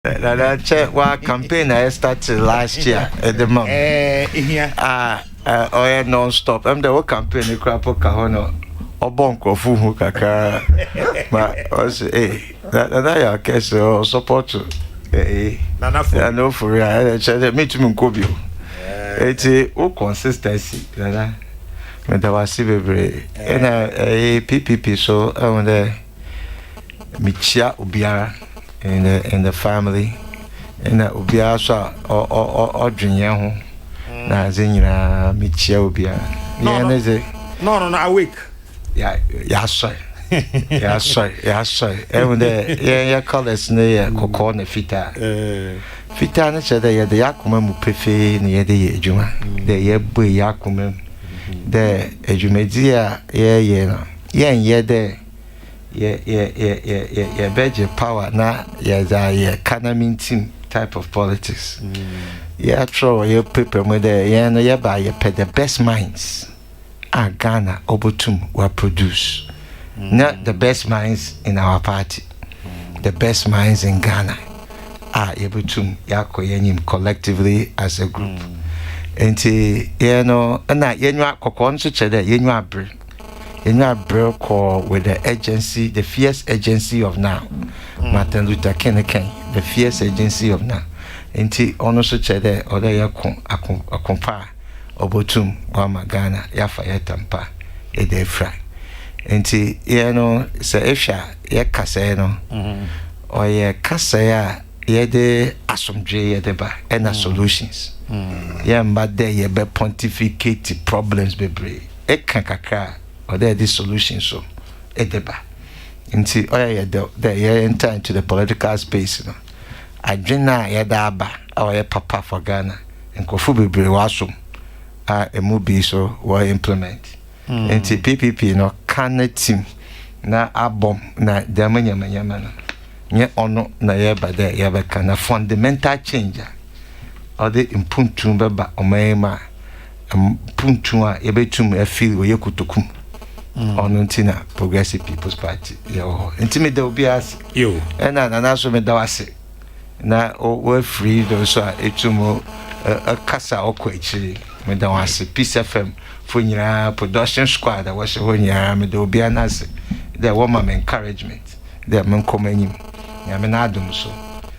That check what campaign I started last year at the month. Here. Oh yeah, non-stop. I'm the campaign the crap kahono. Obonko fuhu kaka. But also, that ya case support. Nana no for real. I me to Munkobio. It's all consistency. That was very. And PPP so I want to Michia Ubiara in the family. And Ubiara so or Junior. Na zenyina Michia Ubiara. No, awake. Yeah, sorry. And the colors near Kokrokoo na fita. Fita na chede ye de yakoma mu pefe na ye de ye adwuma. De ye bu yakoma. De adwumadi a ye no. Ye de ye beje power na ye za ye economy team type of politics. Yeah, throw your paper with the no ye buy ye pay the best minds. Ghana Obotum will produce. Not the best minds in our party. The best minds in Ghana are able to yakoyenim collectively as a group. And Kokrokoo call with the agency, the fierce agency of now. Martin Luther King, the fierce agency of now. And ono so chede or the akompa Obotum Wama Ghana Yafa Yatampa Edefra. Enti se esha ye kasa no or ye kasa ya ye de asomdwe ye de ba na solutions ye mba de ye be pontificate problems bebre e kan kakra or the solutions so e de ba enti ye de ye enter into the political space no adwena ye da aba or ye papa for Ghana enkofu bebre wasom a movie so we implement nti PPP no kan team na abom na demanya no nye ono na ye bade ye be kana fundamental change or the impuntu beba omema impuntu a ye betum e feel we kutokum ono ntina Progressive People's Party yo nti me de obi as yo na so me da wase na we free those so etumo a kasa okwachi me da wase Peace FM for nyina production squad that was when ya me do be anase there woman encouragement there men komanyim ya me na adum so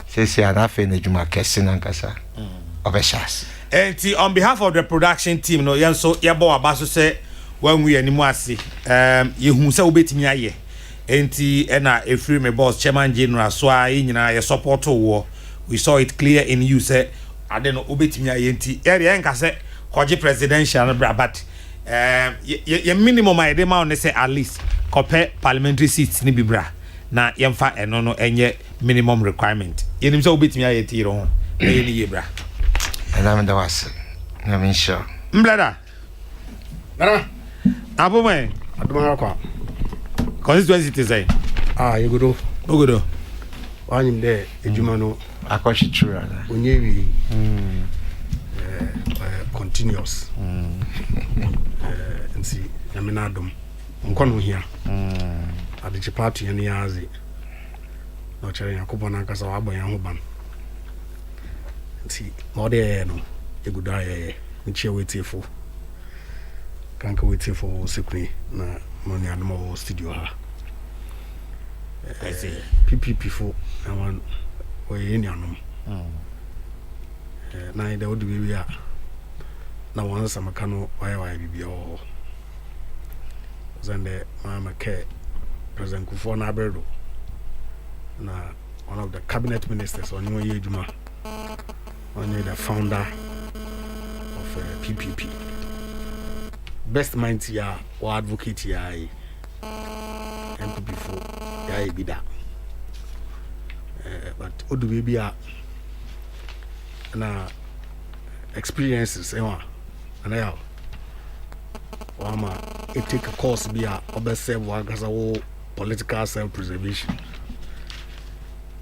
say na fe na djuma kese na nkasa obeshas enti on behalf of the production team no yen so ye bo aba so say when we animu ase ye hu say obetimi aye enti na efri me boss chairman general so a nyina ye support wo we saw it clear in you say ade no obetimi aye enti ere enka say koji presidential no bra but ye minimum I dey ma on say at least compare parliamentary seats ni bibra na yemfa eno no enye minimum requirement yenim say obetimi aye tiro ho na ye ni ye bra and I'm the was na me sure mblada Nana abome aduma kwa constituency te say yegodo ogodo wanyim de ejuma no akoshi true onyewi continuous nsi na me na adom nkono hia adeche party ya ni azi no chere yakobo na nkasa wa ya ho ban nsi no de no egudo aye nchie wetifo kanka wetifo sekwe na moni adom studio ha I see PPP fo na wan we ni anom na ide odu wi a na wan samaka no why bibia o zande mama ke president Kufo na Aberdo na one of the cabinet ministers on your ejuma on the founder of PPP best mind ya or advocate ya MPP for ya bida but odu bibia na experiences and I it take a course be a observe one as a political self-preservation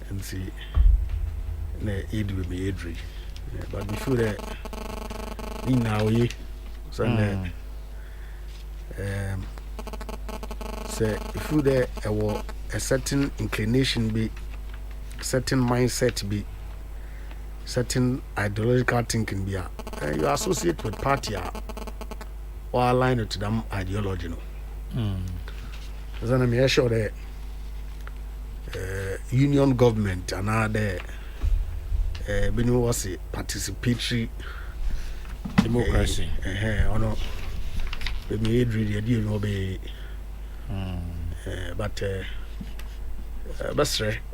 and see na aid will be aid but before that in now we so say if you there a certain inclination be certain mindset be certain ideological thinking be you associate with party or align to them ideology no so I'm sure the union government and other been was a participatory democracy or no we made really deal no be but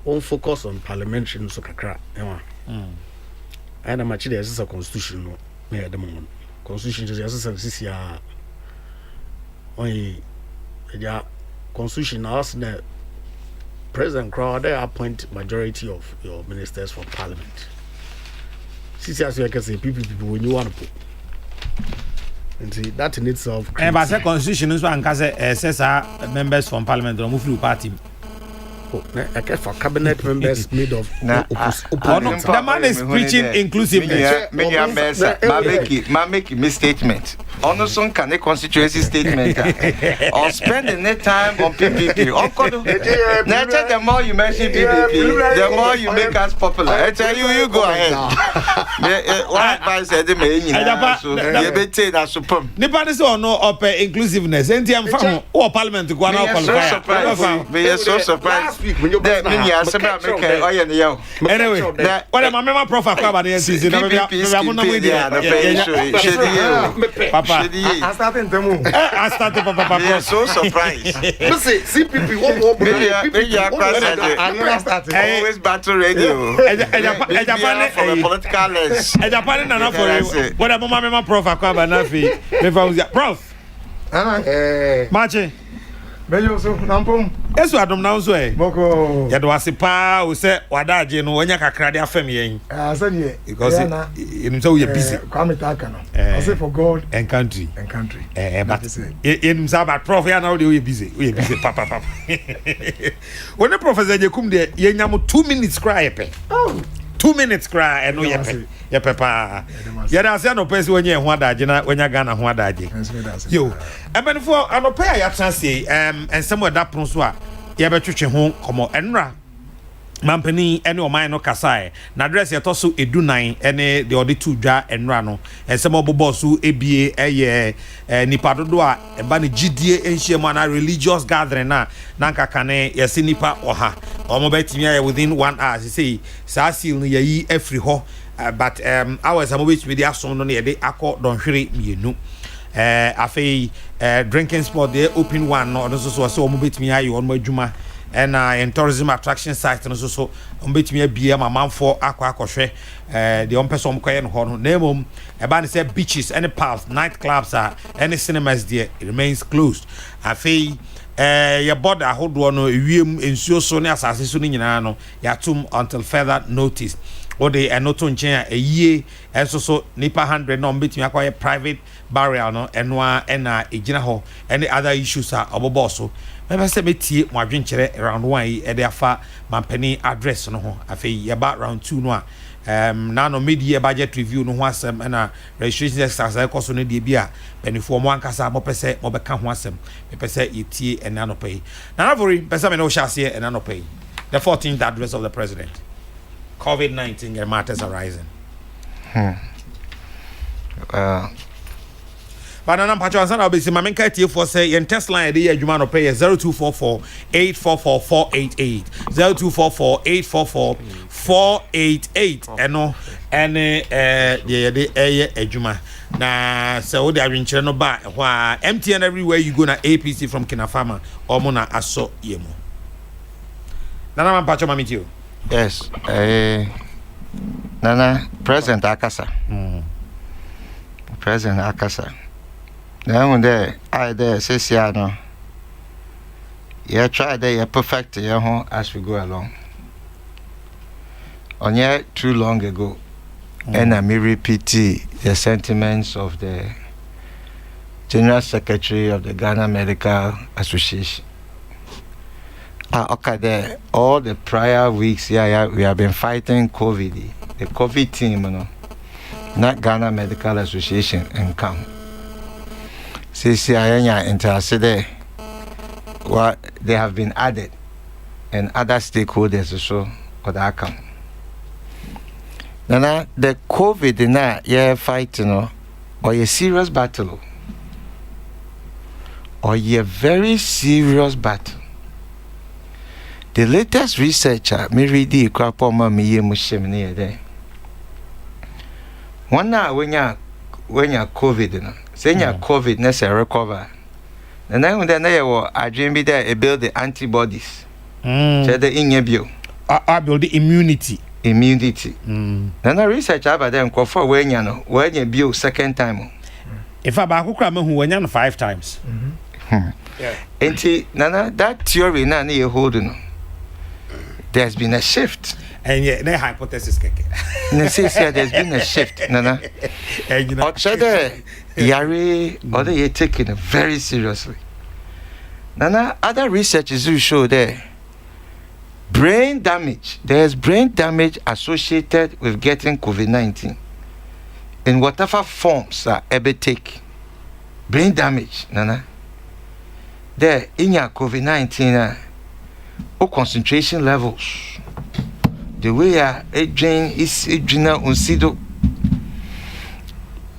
won't focus on parliamentary so kakra and I'm actually as a constitution no me at the moment constitution is as a CCR only yeah constitution as the president crowd they appoint majority of your ministers for parliament CCR so I can say people when you want to put and see that in itself and but the constitution is one case says members from parliament don't move party I care for cabinet members made of the man is preaching inclusiveness. Make misstatement. Also, can a constituency statement or spending the time on PPP? The more you mention PPP, the more you make us popular. I tell you, you go ahead. What advice I did make you better than superb. Nipani so no up inclusiveness. NTM from or parliament to go on qualify. We are so surprised. When you anyway, what am I member profile about the NCC? Papa, I started them. I started Papa. We are so surprised. See people always battle radio. From a political lens. What am I member profile about Nafi? Prof. Marche. Bejo so nampom Eso adom na nso boko ya do asepa o se wadaje no wonya kakra de afam yen say ye because you say we busy kwame taka no I say for God and country but you say about prof ya na we busy papa when the professor je kum de yenya mo 2 minutes cry pe 2 minutes cry no ye papa ya da say no person wonya ho adaje na wonya Ghana ho adaje yo ebenfo anopa ya transe and somewhere that pron so a ye betwetwe ho komo enra mampani ene o man no kasae na address ye to so edunan ene de ode tu dwa enra no ensem obobo so ebie eye nipa dodo a eba ne gidie enhiem na religious gathering na nkaka ne yesi nipa oha omo betimi aye within 1 hour say sa seal no yayi afri ho but hours am betimi de asom no ne de akọ donhwere mienu afei drinking spot they open one no so omo betimi aye on adwuma and in tourism attraction site no so betimi abie mamanfo akọhwe the on person koye no ho no nemom eba ne say beaches any parks night clubs any cinemas there it remains closed afei your border ahodo no ewiem ensuo so ne asase so nyina no yatum until further notice or the enoto nchen a year so nipa 100 no betimi akọye private burial no enwa ena ejina ho any other issues obobo so maybe say metie mo adwenkere round 1 yi e dey afa mampani address no ho afei ye ba round 2 no a na no media budget review no ho asem na registration exercise cost no de bia penifo mo ankasa mo pese mo beka ho asem me pese yetie ena no pay na avori pese me no shase ena no pay the 14th address of the president COVID-19 matters arising but na mpacho ansa na obesi mamenka tie for say yen test line dey adwuma no pay 0244 844 488 0244 844 488 eno ene dey adwuma na so dey adwenkyere no ba ho a MTN everywhere you go na APC from Kinafama omo na aso yemu nana mpacho mamitio yes nana president akasa president akasa now there I there says no yeah try there you perfect as we go along on yet too long ago and I may repeat the sentiments of the General Secretary of the Ghana Medical Association. Okay, there all the prior weeks we have been fighting COVID. The COVID team, not Ghana Medical Association and come. CCIA interested what they have been added and other stakeholders also or the outcome. Nana, the COVID na yeah fight, or a serious battle, or a very serious battle. The latest researcher, me read the crapoma me ye mushemini there. One now when you're COVID, say you're COVID, necessary recover. And then I dream be there, build the antibodies. So the in your bio. I build the immunity. Then I research about them for when you build second time. If I back who went 5 times. And Nana, that theory now you holding. There's been a shift. And yet, the hypothesis. There's been a shift, Nana. Yari, other you taking it very seriously. Nana, other researchers will show there brain damage. There's brain damage associated with getting COVID-19 in whatever forms are ever take. Brain damage, Nana. There in your COVID-19, concentration levels. The way aging is unsido.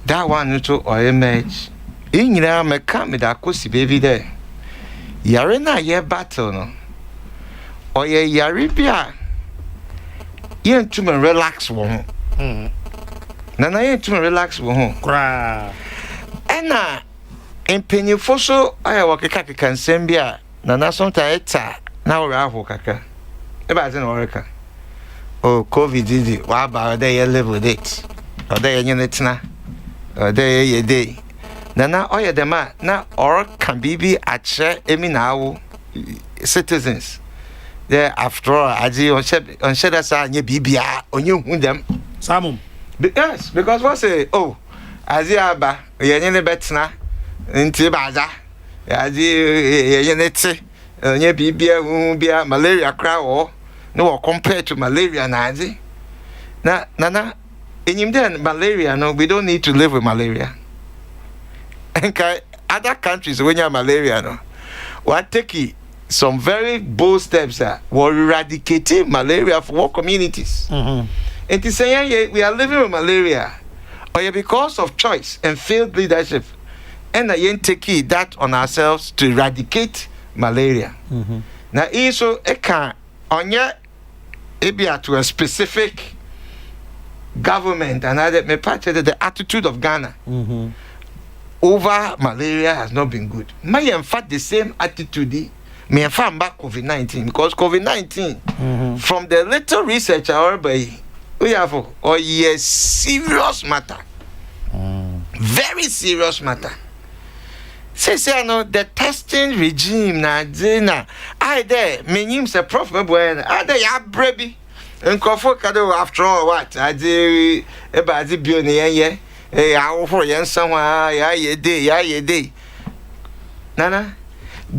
That one to or emerge. In your meka me da kosi baby there. Yare na ye battle no. Or ye yare bia. Yen to me relax wo ho. Nana yen to me relax wo ho. Kra. Ena empenyefo so aya wakeka keka nsem bia. Nana sometimes eta na wo ra ho kaka. E ba ze na woreka. Oh, COVID did it. What about they live with it? Or they in it now? Or they a day? Nana, oh, yeah, the man now, or can be at share, now citizens. There, after all, I do on shed aside, you be on you, them. Samum. Yes, because what say, oh, as you are, you're in the betna, in Tibaza, as you be a malaria crowd. No, compared to malaria, Nazi. Nana, in him then malaria, no, we don't need to live with malaria. And other countries, when you have malaria, no, what take some very bold steps were eradicating malaria for all communities. And to say, we are living with malaria, or because of choice and failed leadership, and I take that on ourselves to eradicate malaria. Now, also, it can, on your to a specific government and me part of the attitude of Ghana over malaria has not been good. May in fact the same attitude me in fact back COVID-19 because COVID-19 from the little research we have yes serious matter. Very serious matter. Say no the testing regime na dina I there menim se prof boy I there ya brebi nkofo kado after all what I dey e ba di bio ne ye awofo ye nsan wa ya ye dey Nana,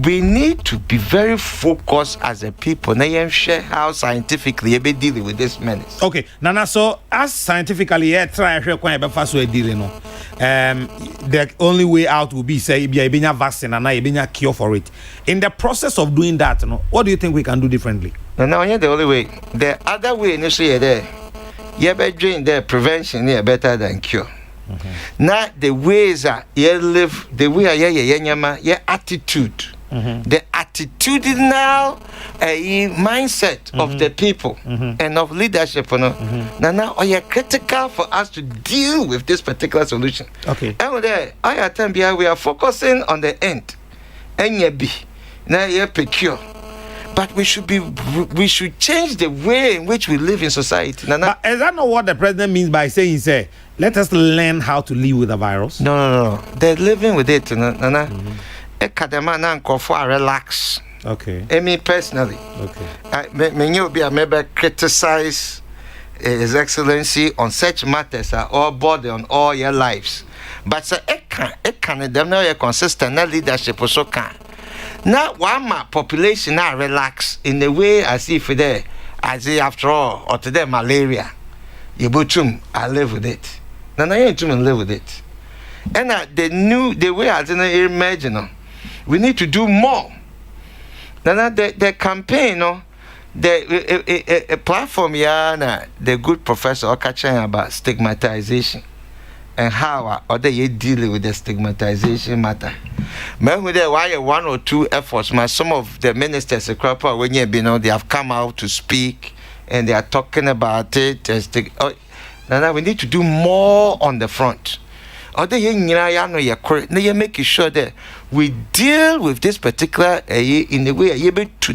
we need to be very focused as a people. Now, share how scientifically you be dealing with this menace. Okay, Nana. So, as scientifically, try to dealing. The only way out will be say be a vaccine and a cure for it. In the process of doing that, what do you think we can do differently? No, yeah, the only way. The other way, initially, there, you better doing the prevention is better than cure. Now the ways you live, the way your attitude. The attitudinal mindset of the people and of leadership, now are critical for us to deal with this particular solution. Okay. And there, we are focusing on the end. And now you're precure. But we should change the way in which we live in society. But is that not what the president means by saying, say, let us learn how to live with the virus? No. They're living with it. Relax. Okay. Me personally. Okay. I maybe criticize His Excellency on such matters are all body on all your lives. But it can them know consistent leadership also can. Now one population now relax in the way as if there as if after all or today malaria. You butum I live with it. Now you to live with it. And the way as in imagine we need to do more. Now the campaign a platform here, the good professor Okachan about stigmatization and how other you deal with the stigmatization matter. Maybe there were 1 or 2 efforts. Some of the ministers, when they have come out to speak and they are talking about it. Now we need to do more on the front. Other you making sure that we deal with this particular in the way you be to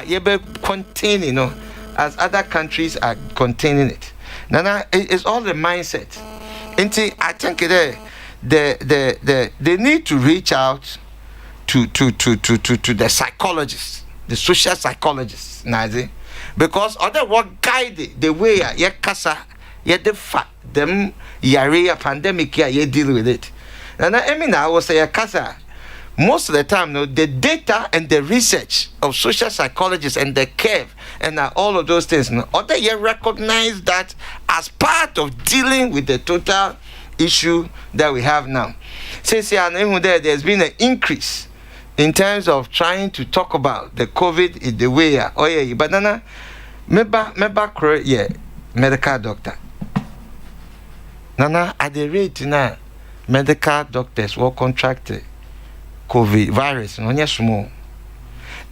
you be containing, as other countries are containing it. Now it's all the mindset. And I think they need to reach out to the psychologists, the social psychologists, because other what guide the way you kasa you them yare pandemic you deal with it. And I will say kasa most of the time, the data and the research of social psychologists and the curve and all of those things, other you recognize that as part of dealing with the total issue that we have now. Since there's been an increase in terms of trying to talk about the COVID in the way, but medical doctor. Nana, at the rate now, medical doctors were contracted COVID virus, no small.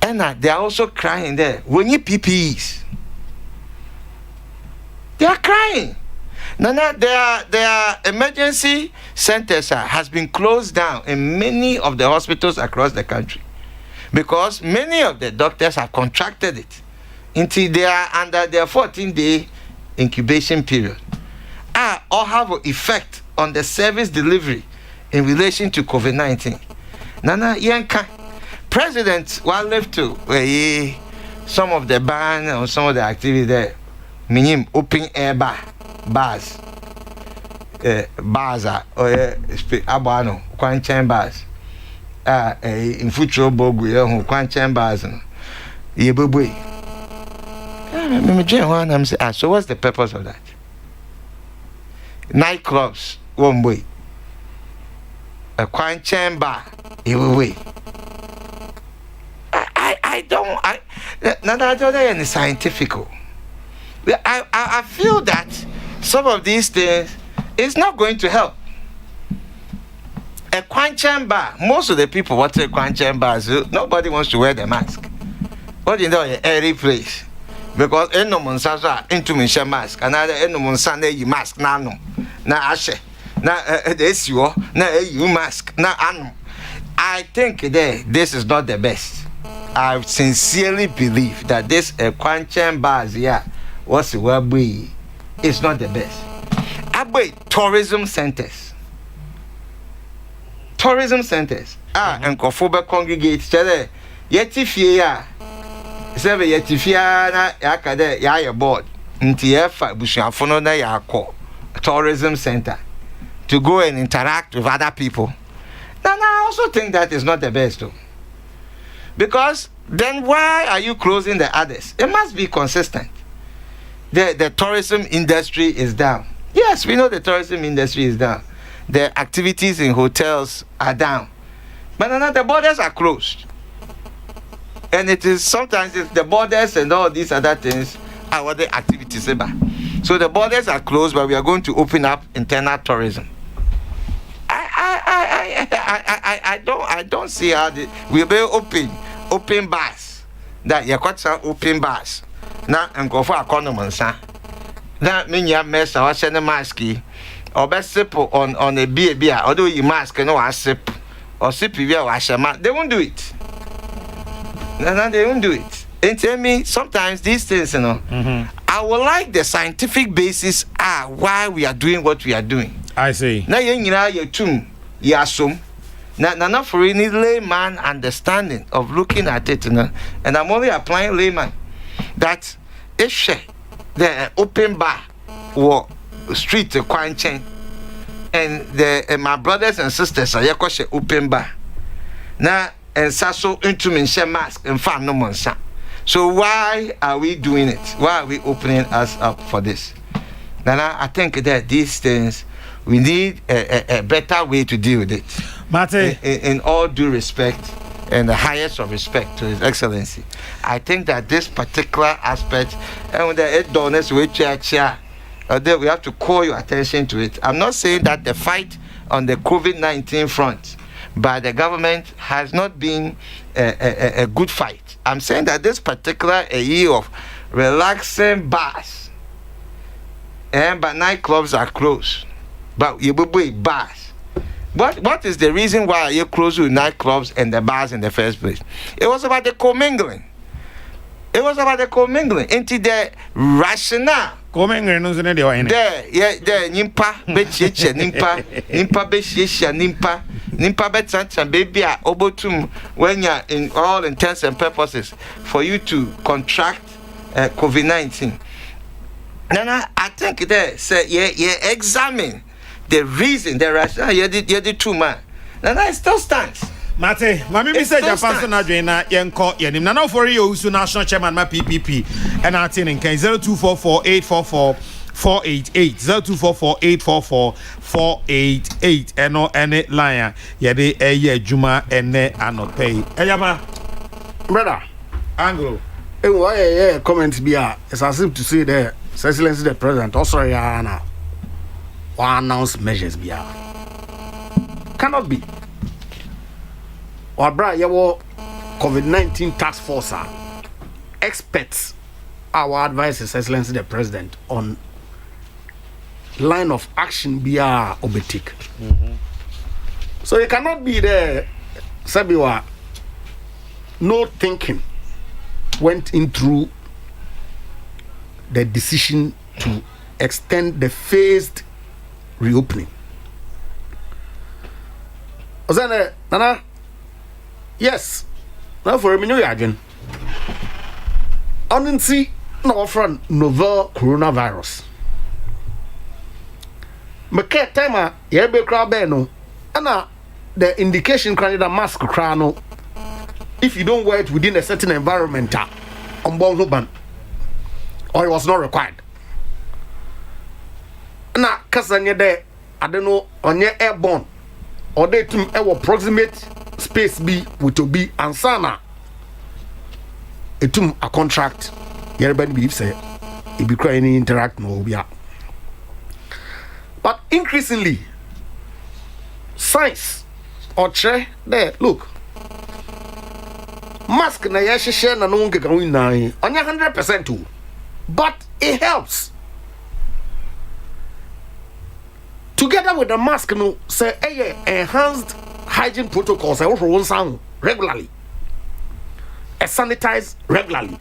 And they are also crying there. When you PPEs, they are crying. Nana, their emergency centers has been closed down in many of the hospitals across the country because many of the doctors have contracted it until they are under their 14-day incubation period. Or have an effect on the service delivery in relation to COVID-19. Nana Yanka, President, while left to some of the ban or some of the activity there, meaning open air bars, or abano, quanchen bars, in future bogu, quanchen bars, yebubwe. I'm saying, so what's the purpose of that? Nightclubs, one way. A quanchen bar, way. I don't any scientific. I feel that some of these things is not going to help. A quanchen bar, most of the people want a quanchen bars, nobody wants to wear the mask. What do you know, a airy place? Because no monsa into me mask, another no monsa mask na ashe. Na SU, na EU mask, na anu. I think this is not the best. I sincerely believe that this quanchen bars here was be it's not the best. Tourism centers. And Kofoba congregate chere yetifie ya. Sebe yetifie na yakade ya board. Nti yefa busuafono na yakọ tourism center to go and interact with other people. Now I also think that is not the best though. Because then why are you closing the others? It must be consistent. The tourism industry is down. Yes, we know the tourism industry is down. The activities in hotels are down. But now the borders are closed. And it is sometimes the borders and all these other things are what the activities about. So the borders are closed, but we are going to open up internal tourism. I don't see how we'll be open bars. That you got some open bars. Now and go for economy, sir. That mean you mess or send a mask or best sip on a beer, although you mask no I sip or sip beer or they won't do it. No, they won't do it. And tell me sometimes these things, I would like the scientific basis why we are doing what we are doing. I see. Now you tune, you assume. Now not for any layman understanding of looking at it, and I'm only applying layman that if the open bar or street quanchen and my brothers and sisters are yakoshe open bar. Now and saso into me mask and fan no monsa. So why are we doing it? Why are we opening us up for this? Now I think that these things we need a better way to deal with it. Mate, in all due respect, and the highest of respect to His Excellency. I think that this particular aspect, and with the donors which we have to call your attention to it. I'm not saying that the fight on the COVID-19 front by the government has not been a good fight. I'm saying that this particular a year of relaxing bars, but nightclubs are closed. But you bars. What is the reason why you close with nightclubs and the bars in the first place? It was about the commingling. Into the rationale. Commingling no zene de wa ene. There, nimpa bechiche, nimpa beshiesha, nimpa betsancha baby a obotum when you're in all intents and purposes for you to contract COVID-19. Nana, I think there say examine the reason, the rationale, you did too man. Nana, it still stands. Mate, mami mi say Japan so na dwen na yenko yenim. Nana for you usu national chairman ma PPP. And I think in 0244844488 0244844488 eno ene line yede eye adwuma ene anopay. Eyama brother Anglo. Why comment be it's as if to say the Excellency the President also na announce measures be cannot be. Or bra yawo COVID-19 task force experts our advice is Excellency the President on line of action be obetik. So it cannot be there Sabiwa no thinking went in through the decision to extend the phased reopening. Ozana Nana, yes. Now for a minute, again. Honestly, no from novel coronavirus. Make time ye be crowd no. And the indication can the mask crano. If you don't wear it within a certain environment, on ban, or it was not required. Na kasanya there, I don't know, on your airborne, or they to our proximate space be with to be ansana. Etum a contract, everybody believes say it be crying interact no be. But increasingly, science or che there look. Mask na ya share na no ngeka win na onya 100% too, but it helps. Together with the mask no say enhanced hygiene protocols I also want sound regularly, sanitize regularly,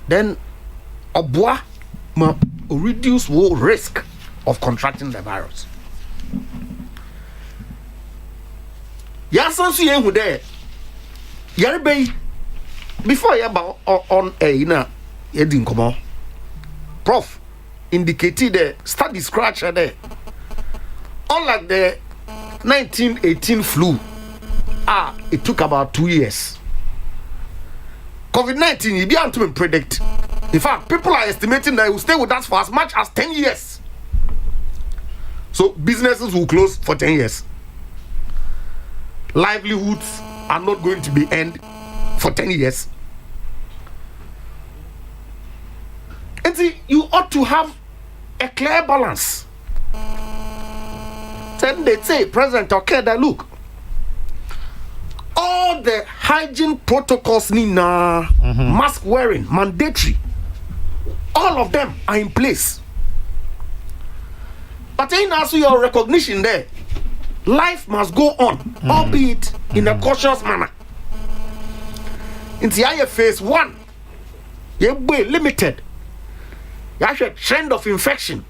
then obwa ma reduce risk of contracting the virus. Yasansu yen hu there yarebe before you about on a na yedin komo prof indicated the study scratch there. Unlike the 1918 flu, it took about 2 years. COVID-19, you can't even predict. In fact, people are estimating that it will stay with us for as much as 10 years. So businesses will close for 10 years. Livelihoods are not going to be end for 10 years. And see, you ought to have a clear balance. Then they say, President, okay, that look, all the hygiene protocols mask wearing, mandatory, all of them are in place. But in also your recognition there, life must go on, albeit in a cautious manner. In the phase 1, you're limited. You have a trend of infection.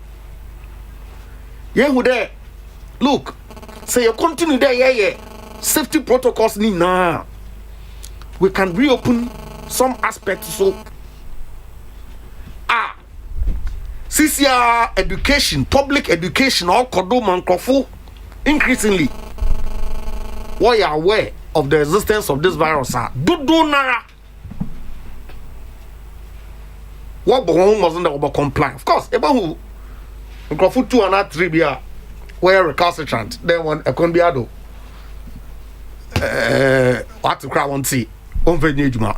You there, look, say you continue there, safety protocols we can reopen some aspects. So, CCR education, public education, all Kodom and Kofu, increasingly, what you are aware of the existence of this virus do nara. What wasn't over comply? Of course, about who Kofu 2 and 3 were recalcitrant. Then one a conbiado. what to cry one see on venue juma.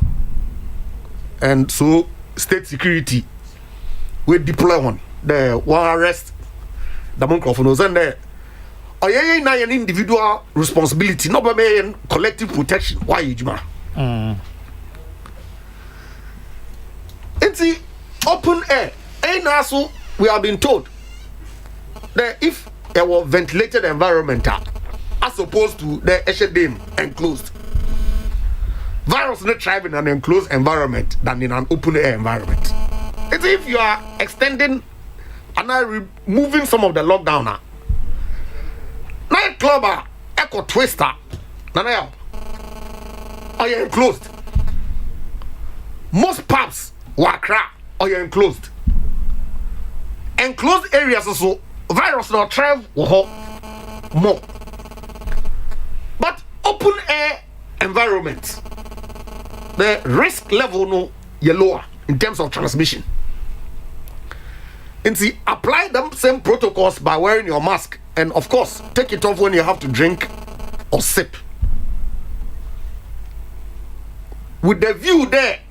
And so state security we deploy one the one arrest the microphone was in there. Oh yeah, na an individual responsibility, not by collective protection. Why juma? It's the open air. And also we have been told that if there was ventilated environment as opposed to the HDM enclosed, virus not thrive in an enclosed environment than in an open air environment. It's if you are extending and are removing some of the lockdown now. Nightclub echo twister nana are you enclosed? Most pubs wakra are you enclosed? Enclosed areas also virus not thrive more. But open air environment, the risk level no lower in terms of transmission. And see, apply them same protocols by wearing your mask, and of course, take it off when you have to drink or sip. With the view there,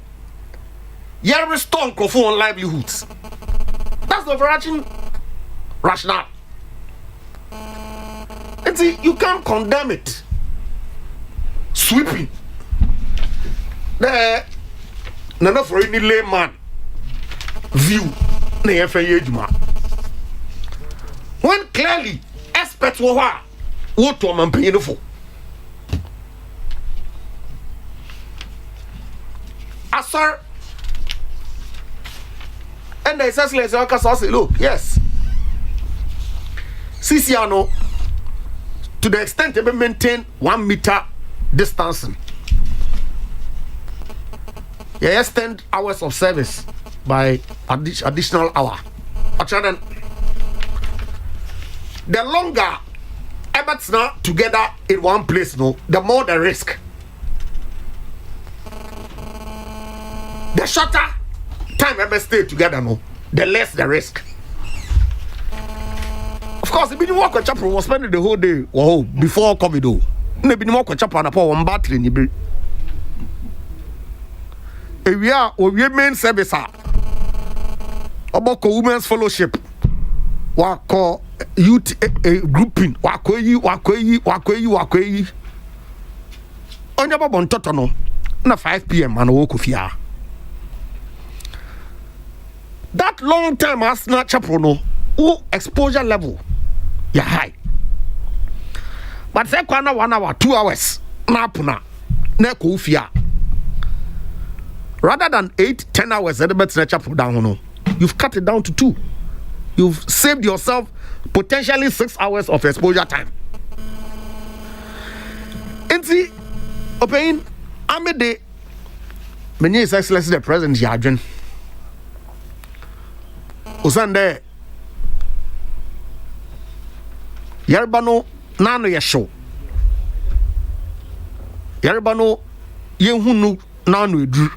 you restore Kokrokoo livelihoods. That's the overarching rationale. And see, you can't condemn it. Sweeping. There, none for any layman view. When clearly experts were what to man paying for. Sir, and the essentially say, look, yes. CCR to the extent they maintain 1 meter distancing. You extend hours of service by additional hour. Actually, the longer everything's now together in one place, the more the risk. The shorter time ever stay together, the less the risk. Of course, if you walk a chapel was spending the whole day before COVID. Maybe walk a chapel and a one battery in the we are main service about women's fellowship wako youth grouping wako yi onya babo ntoto no na 5 p.m. and wo kofia that long time as na chapel no exposure level ya high but say kwana 1 hour 2 hours na puna na kofia rather than 8-10 hours at the better chapel down, you've cut it down to 2. You've saved yourself potentially 6 hours of exposure time. And see, open Amede, many is excellence the president Yadrin. Usande Yerbano Nano Yasho Yerbano Yehunu Nano Drew.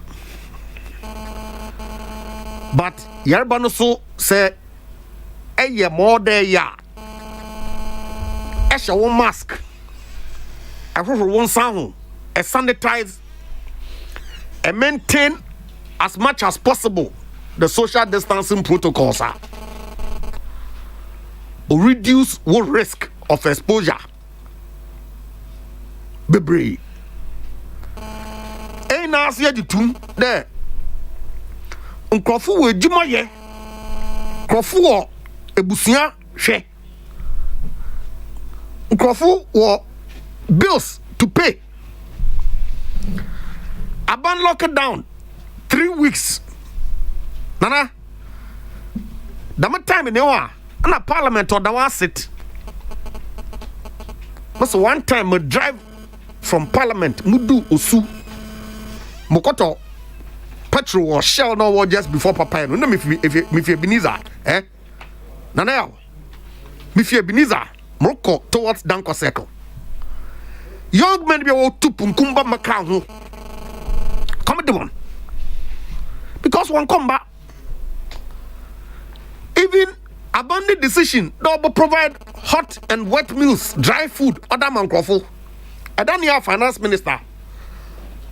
But Yerbano so say a year more there ya. A one mask. A one sound. A sanitize. And maintain as much as possible the social distancing protocols are. Or reduce what risk of exposure. Be brave. Ain't as yet the two there. Kokrokoo we juma ye Kokrokoo ebusia hwe Kokrokoo wo bills to pay aban lock down 3 weeks nana dama time ne wa na parliament or da wa sit but one time me drive from parliament mudu osu mokoto petrol or shell no just before papa no me if Ebenezer nana yaw me fi Ebenezer moko towards Danko Circle young men be wo tupunkumba maka ho come the one because one come back even abandoned decision double provide hot and wet meals dry food other man Kokrokoo Adania finance minister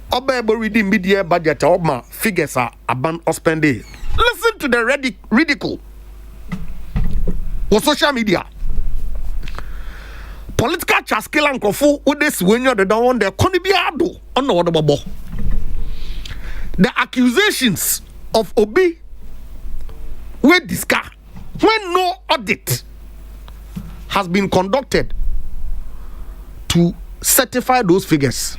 Oba reading media budget Obma figures are aban or spending. Listen to the ridicule on social media. Political chaskela and kofu with this when you're the down there konibiado on the bubble. The accusations of Obi were discussed when no audit has been conducted to certify those figures.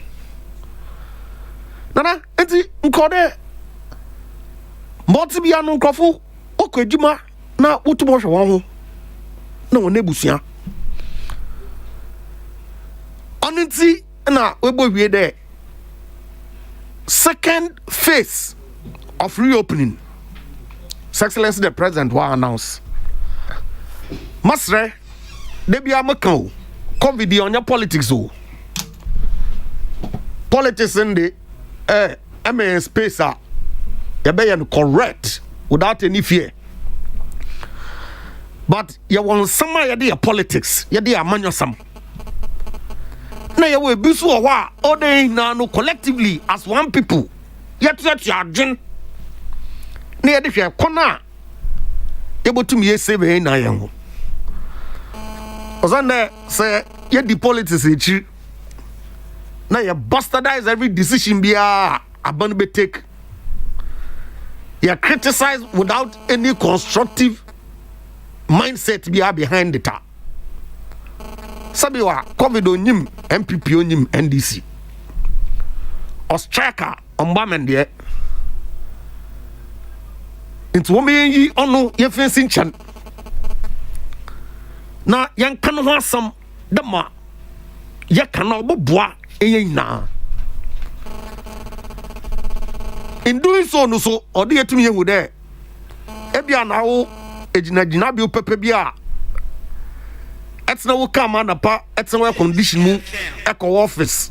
Nana, enti nkode multi bia no nkofo okwadwuma na wotumo hwe won ho na won ebusia. Onenti na webo wie there. Second phase of reopening. His Excellency the President will announce. Masre, they be a macau. COVID on your politics. Politics in the space are correct without any fear. But you want some idea politics, you dear manusam. Now you will be so all day now collectively as one people. Yet your gen near the corner able to me save a nine. Ozande say yet the politics is now you bastardize every decision be a be take. You criticize without any constructive mindset be behind the top. Sabiwa COVID onyim MPP onyim NDC. Ostraka ombamen de. Into wo me yi ono ye fencing chan. Na yan kan ho asam de ma ye kan oboboa eyin na. In doing so no so ode yetumi yehu de. Ebia na wo ejinagina bi opepe bia. Etna wo come na pa etna condition mu eko office.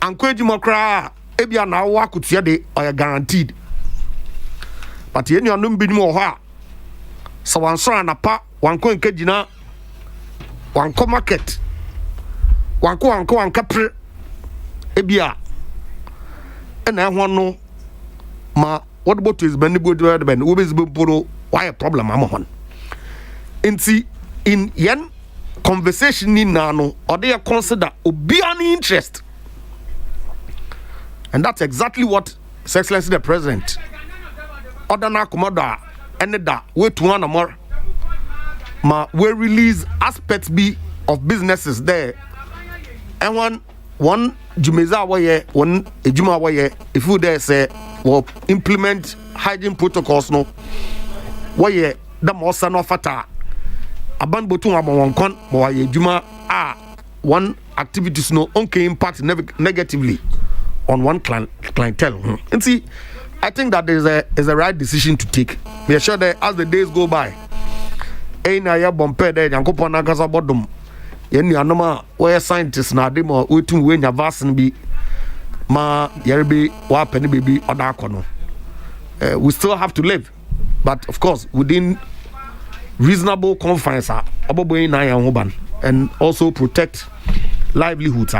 Anko edwuma kra ebia na wo akotua de oya guaranteed. But ye nuanom bi mu ho a so wanso na pa wanko nkagina wanko market wanko pre ebia ena ho no ma what about is benibo do ben wo be poro why a problem am hon enti in yen conversation ni nano or they consider obiani interest, and that's exactly what His Excellency the President Odana Komoda and that way to one more ma we release aspects be of businesses there and one jumeza waye one ejuma waye if you there say will implement hygiene protocols no waye the most no fata aban botun abon kon mo waye ejuma one activities no okay impact negatively on one clientele. And see, I think that is a right decision to take. We are sure that as the days go by, na ya bompe de yankopon na kasa bodum ye nuanoma we scientists na dem wetum we nya vaccine bi ma yerebe wa pani baby oda akono. We still have to live, but of course within reasonable confines aboboyin na yan ho ban, and also protect livelihoods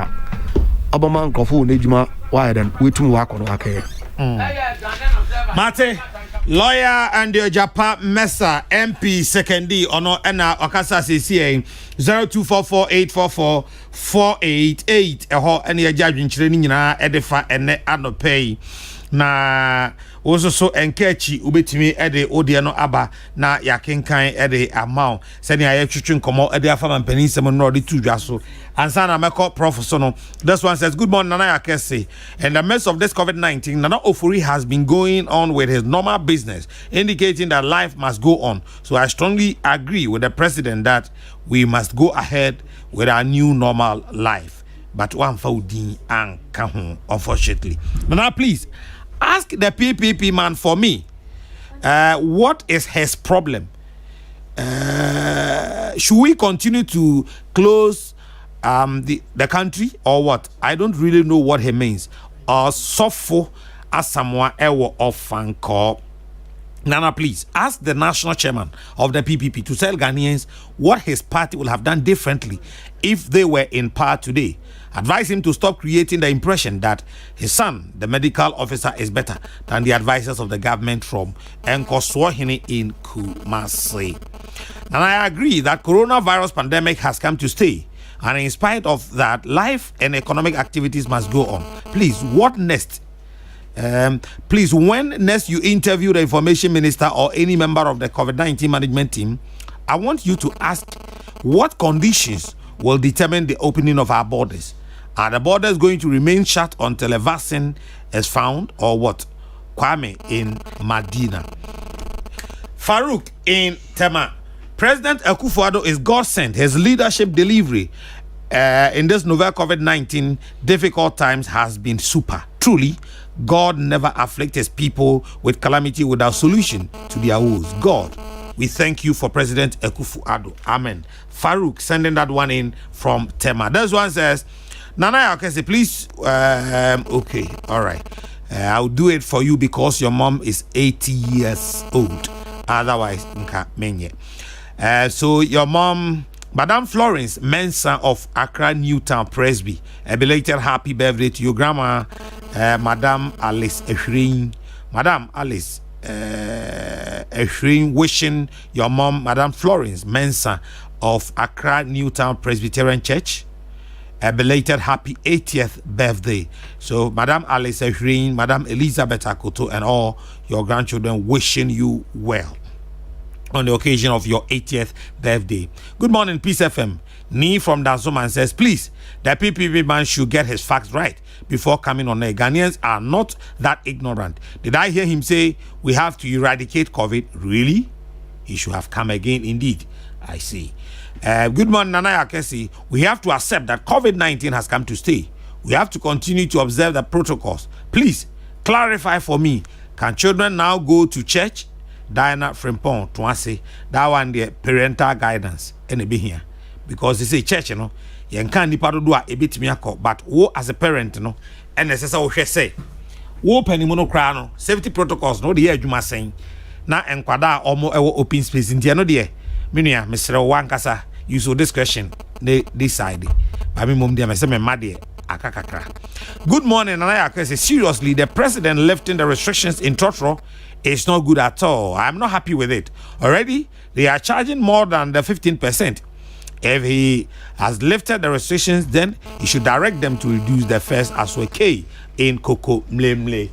abama nkofo na ejuma why then wetum wa akono akaye. Mate, lawyer and the Japan Mesa MP second D ono ena okasa CCA 0244844488 eho ene ya judge nchire ni nyina edefa ene anopay na woso so enkechi ubetimi ede odie no aba na yakenkan ede amount sene aye twetwe nkomo ede afama mpanin sem no ode tudwa so ansa na meko professor no. This one says, good morning Nana Yakese. In the midst of this COVID-19, Nana Ofuri has been going on with his normal business, indicating that life must go on. So I strongly agree with the president that we must go ahead with our new normal life. But one founding and kahun, unfortunately. Nana, please ask the PPP man for me. What is his problem? Should we continue to close the country or what? I don't really know what he means. Sofo as someone ever of fan call Nana, please ask the national chairman of the PPP to tell Ghanaians what his party will have done differently if they were in power today. Advise him to stop creating the impression that his son, the medical officer, is better than the advisors of the government from Nkoswahini in Kumasi. And I agree that coronavirus pandemic has come to stay. And in spite of that, life and economic activities must go on. Please, what next? Please, when next you interview the information minister or any member of the COVID-19 management team, I want you to ask what conditions will determine the opening of our borders. Are the borders going to remain shut until a vaccine is found, or what? Kwame in Medina. Farouk in Tema. President Akufo-Addo is God sent. His leadership delivery in this novel COVID-19 difficult times has been super. Truly, God never afflicts his people with calamity without solution to their woes. God, we thank you for President Akufo-Addo. Amen. Farouk sending that one in from Tema. This one says, Nana Akese, please. Okay, all right. I'll do it for you because your mom is 80 years old. Otherwise, nka menye. So your mom, Madam Florence Mensah of Accra Newtown Presby, a belated happy birthday to your grandma, Madam Alice Eshrin. Madam Alice Eshrin, wishing your mom, Madam Florence Mensah of Accra Newtown Presbyterian Church, a belated happy 80th birthday. So Madam Alice Eshrin, Madam Elizabeth Akoto, and all your grandchildren wishing you well on the occasion of your 80th birthday. Good morning, Peace FM. Nee from Dansoman says, please, the PPP man should get his facts right before coming on air. Ghanaians are not that ignorant. Did I hear him say we have to eradicate COVID? Really? He should have come again indeed. I see. Good morning, Nana Akesi. We have to accept that COVID-19 has come to stay. We have to continue to observe the protocols. Please, clarify for me, can children now go to church? Diana Frimpong to say that one the parental guidance and be here because they say church, you know, you can't do a bit me but wo as a parent, you know, and necessary we say wo penny mono crown safety protocols no the adwuma saying na enkwada omo ewo open space in no de menua Mr. Wankasa use your discretion this side but me mom dey me say me made akakakra. Good morning, and I say seriously the president lifting the restrictions in Totoro is not good at all. I'm not happy with it. Already, they are charging more than the 15%. If he has lifted the restrictions, then he should direct them to reduce the fares as well. K in Koko Mlemle.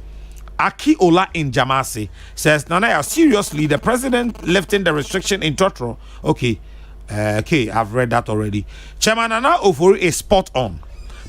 Aki Ola in Jamasi says, Nana, seriously, the president lifting the restriction in Totoro. Okay, I've read that already. Chairman Nana Ofori is spot on.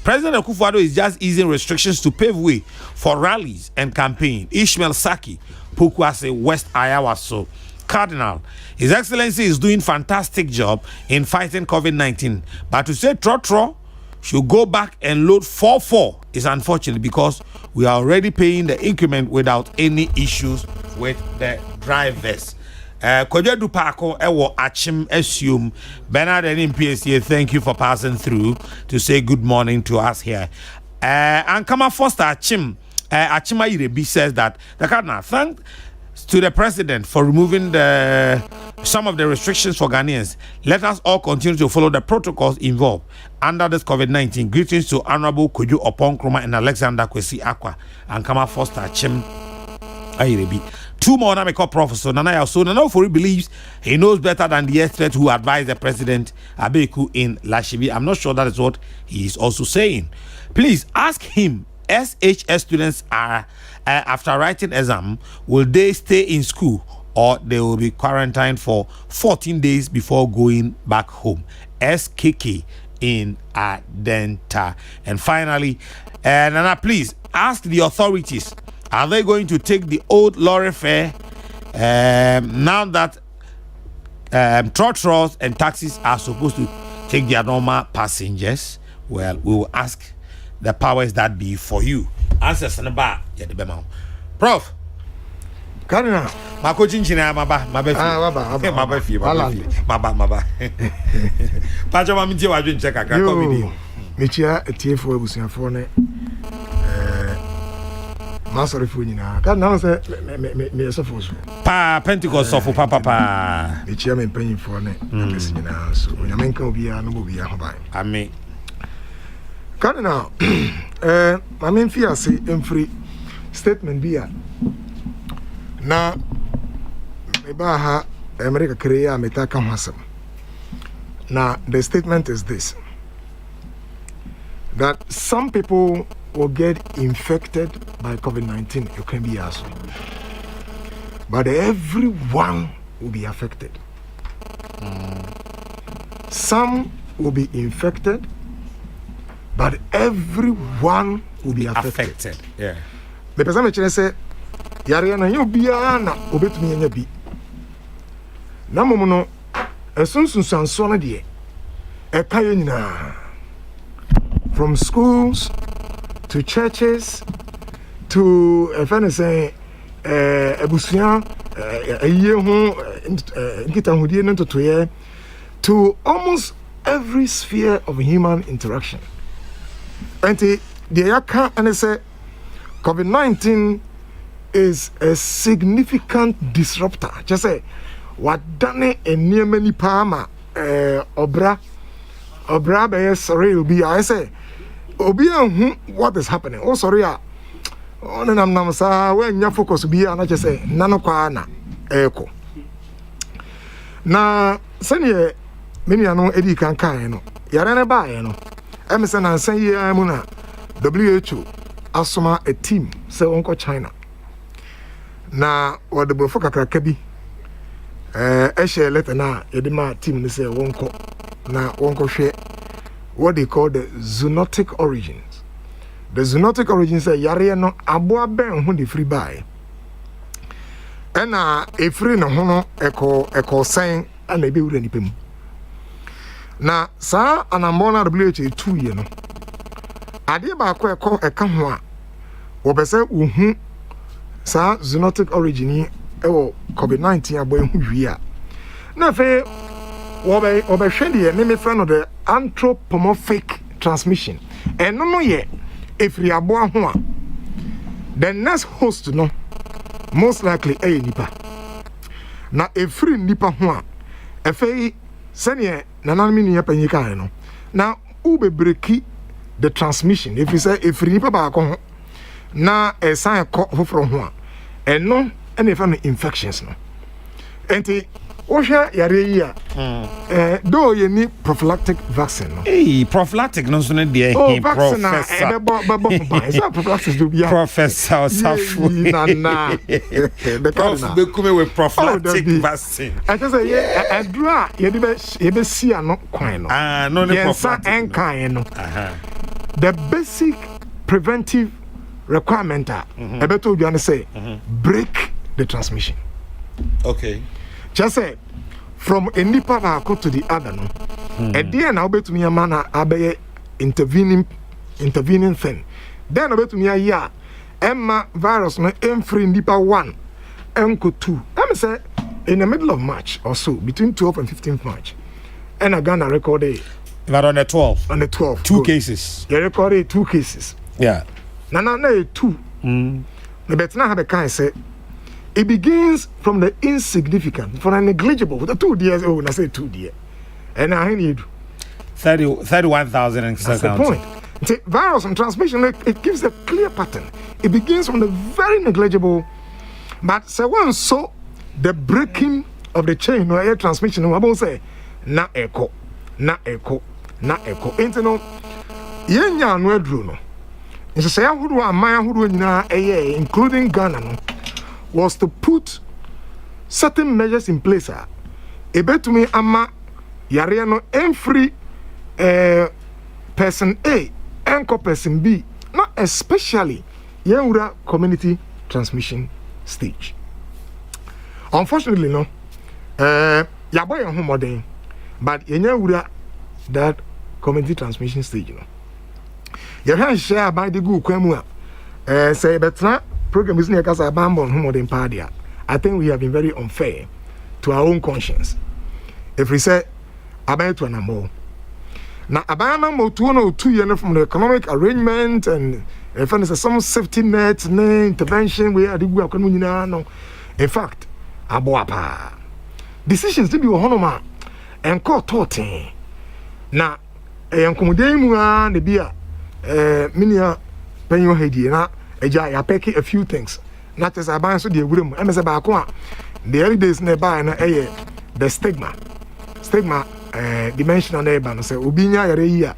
President Akufo-Addo is just easing restrictions to pave way for rallies and campaign. Ishmael Saki, Pukwase, West Iowa, so Cardinal. His Excellency is doing fantastic job in fighting COVID-19. But to say Trotro should go back and load 4-4 is unfortunate because we are already paying the increment without any issues with the drivers. Kodja Dupako Ewo Achim Assume Bernard and PSA, thank you for passing through to say good morning to us here. Ankama Foster Achim Achima Irebi says that the Cardinal thanks to the president for removing some of the restrictions for Ghanaians. Let us all continue to follow the protocols involved under this COVID-19. Greetings to Honorable Kojo Opon Kroma and Alexander Kwesi Akwa. Ankama Foster Achim Irebi. Two more Nameko Professor Nana so Nana Ofori believes he knows better than the expert who advised the president Abeku in Lashibi. I'm not sure that is what he is also saying. Please ask him. SHS students are after writing exam, will they stay in school or they will be quarantined for 14 days before going back home? SKK in Adenta. And finally, Nana, please ask the authorities. Are they going to take the old lorry fare now that trotros and taxis are supposed to take their normal passengers? Well, we will ask the powers that be for you. Answers in the bar. Prof. Cardinal. My coaching china maba mabefi. Maba. Pacho mami tie wa dwen check akra comedy. Mechia etie for ebusuafo ne Master of Funina. Can now say, me a suppose. Pa Pentecost of Papa. The chairman paying for it. So when your man can be a no be a hobby. I mean, can now, my main fear say, free statement be a now, Mebaha, America Korea, Metaka Masam. Now, the statement is this that some people will get infected by COVID-19. You can be asked, but everyone will be affected. Some will be infected, but everyone will be affected. Yeah. The person say, "Yariana, you be ana obetumi anya bi." Na momo esunsun sanso na de e kaye nyina. From schools to churches to if anything ebusuan eye ho nkita hodie no totoye to almost every sphere of human interaction. And the yaka and say COVID-19 is a significant disruptor. Just say what done in near many palma obra be sorry will be I say obi what is happening. Oh sorry on nam sa when you focus be and I just say nano kwa na eko na senior many ano edi kan no yare ne ba no emse na nsan yi amu na WHO asoma a team say wonko China na wode bofo kakraka bi share letter na yedima team ni say wonko na wonko hwe what they call the zoonotic origins. The zoonotic origins say yare no aboa ben ho de free by ena e free no ho no eko sen ana ebe wura nipem na sa anamona WHO 2 ye no ade ba ko eka ho a wo pese uhu sa zoonotic origin yi ewo COVID-19 abo ehu wi a na fe wo be hwe de ne me friend the anthropomorphic transmission eno no ye efiri abo ho a the next host no most likely nipa na efiri nipa ho a efei sene nanan mi nua panyi kan no na ube breaki the transmission if you say efiri nipa ba ko ho na esan ko foforo ho a eno ene fa no infections no enti ohwa yare yi a do ye ni prophylactic vaccine no prophylactic no so ne de professor is that prophylactic do be professor Safu na the prof be come with prophylactic vaccine I just say adura ye be si ano kwan no no ne prophylactic kan no the basic preventive requirement ebeto oduane say break the transmission. Okay. Just say from a nipa baako to the other no there na obetumi ama na abeye intervening thing then obetumi ya emma virus no emfree nipa 1 enko 2 let me say in the middle of March or so between 12th and 15th March and I Ghana recorded that on the 12th two cases you recorded 2 cases yeah na 2 the betina have a kind say it begins from the insignificant, from the negligible. The 2 years old, I say 2 years. And I need 31,000 and that's the point. The virus and transmission, it gives a clear pattern. It begins from the very negligible, but so once so the breaking of the chain or air transmission, I won't say na echo. Into no, yenya no edru no. It's say ahudu amaya ahudu nyina including Ghana no. Was to put certain measures in place. Ebetumi ama yare no every person A and person B, not especially yewura community transmission stage. Unfortunately, no, yaboy ho modern, but yewura that community transmission stage, no. You can share by the good kwemu say betra program is near Casa Bambon, whom modern party. I think we have been very unfair to our own conscience. If we say about to an more now, about 2 years from the economic arrangement and if there's some safety net intervention we are doing no in fact aboapa decisions to be honoma and call totin na enkomode mu a ne bia minia penyo hedi na eja ya pick a few things not as aban so de ewuram em se ba ko a the early days na ba na the stigma dimension na ba no say obi nya yare yi a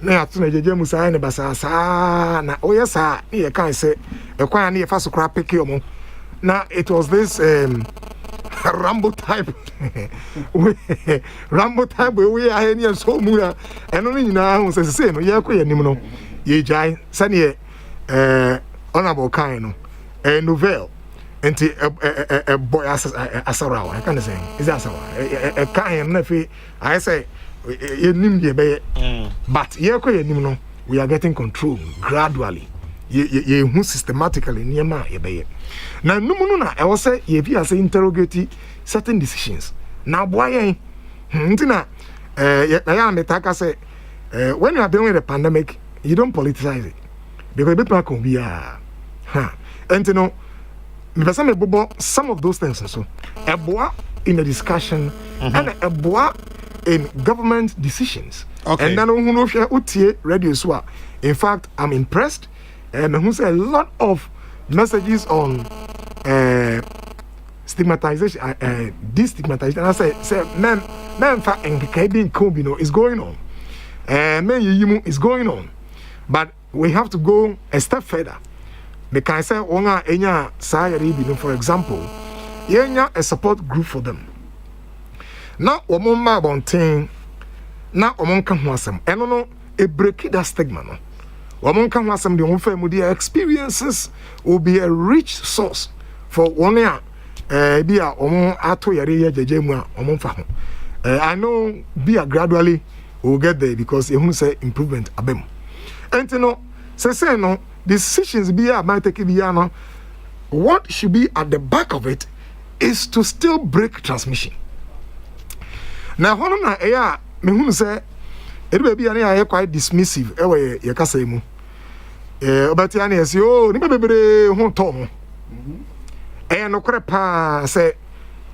na ya to na jeje musa ne basa sa na oyesa e kan say e kwan na e fa so kra pick omo na it was this Rambo type we are here so mura eno ni nyina hu say no ye kɔ yanim no ye jai sane honorable kind no novel enti boy asarawa I can say is asarawa kind na fi I say yanim ye be but ye kɔ yanim no we are getting control gradually ye hu systematically niema ye be na numu na e wo say ye bi as interrogate certain decisions na boy ntina ya metaka say when you are dealing with a pandemic you don't politicize it because people can be and you know some of those things so a boy in a discussion and a boy in government decisions and then who know utie radio so in fact I'm impressed and who say a lot of messages on stigmatization destigmatization I say men fa enkebe kombino is going on men yimu is going on but we have to go a step further because say onga enya sayari bi for example yenya a support group for them na omomma bonten na omonka ho asem eno no e break that stigma no omonka ho asem de omfa mu their experiences will be a rich source for one ya bia omo ato yare ye jeje mu a omfa ho I know bia gradually we'll get there because you say improvement abem and you know say no decisions bia might take bia no what should be at the back of it is to still break transmission now hono na ya me hunu say e be bia na ya quite dismissive e we ye kasa mu obati ana yesi oh ni bebere ho to ho no kore pa say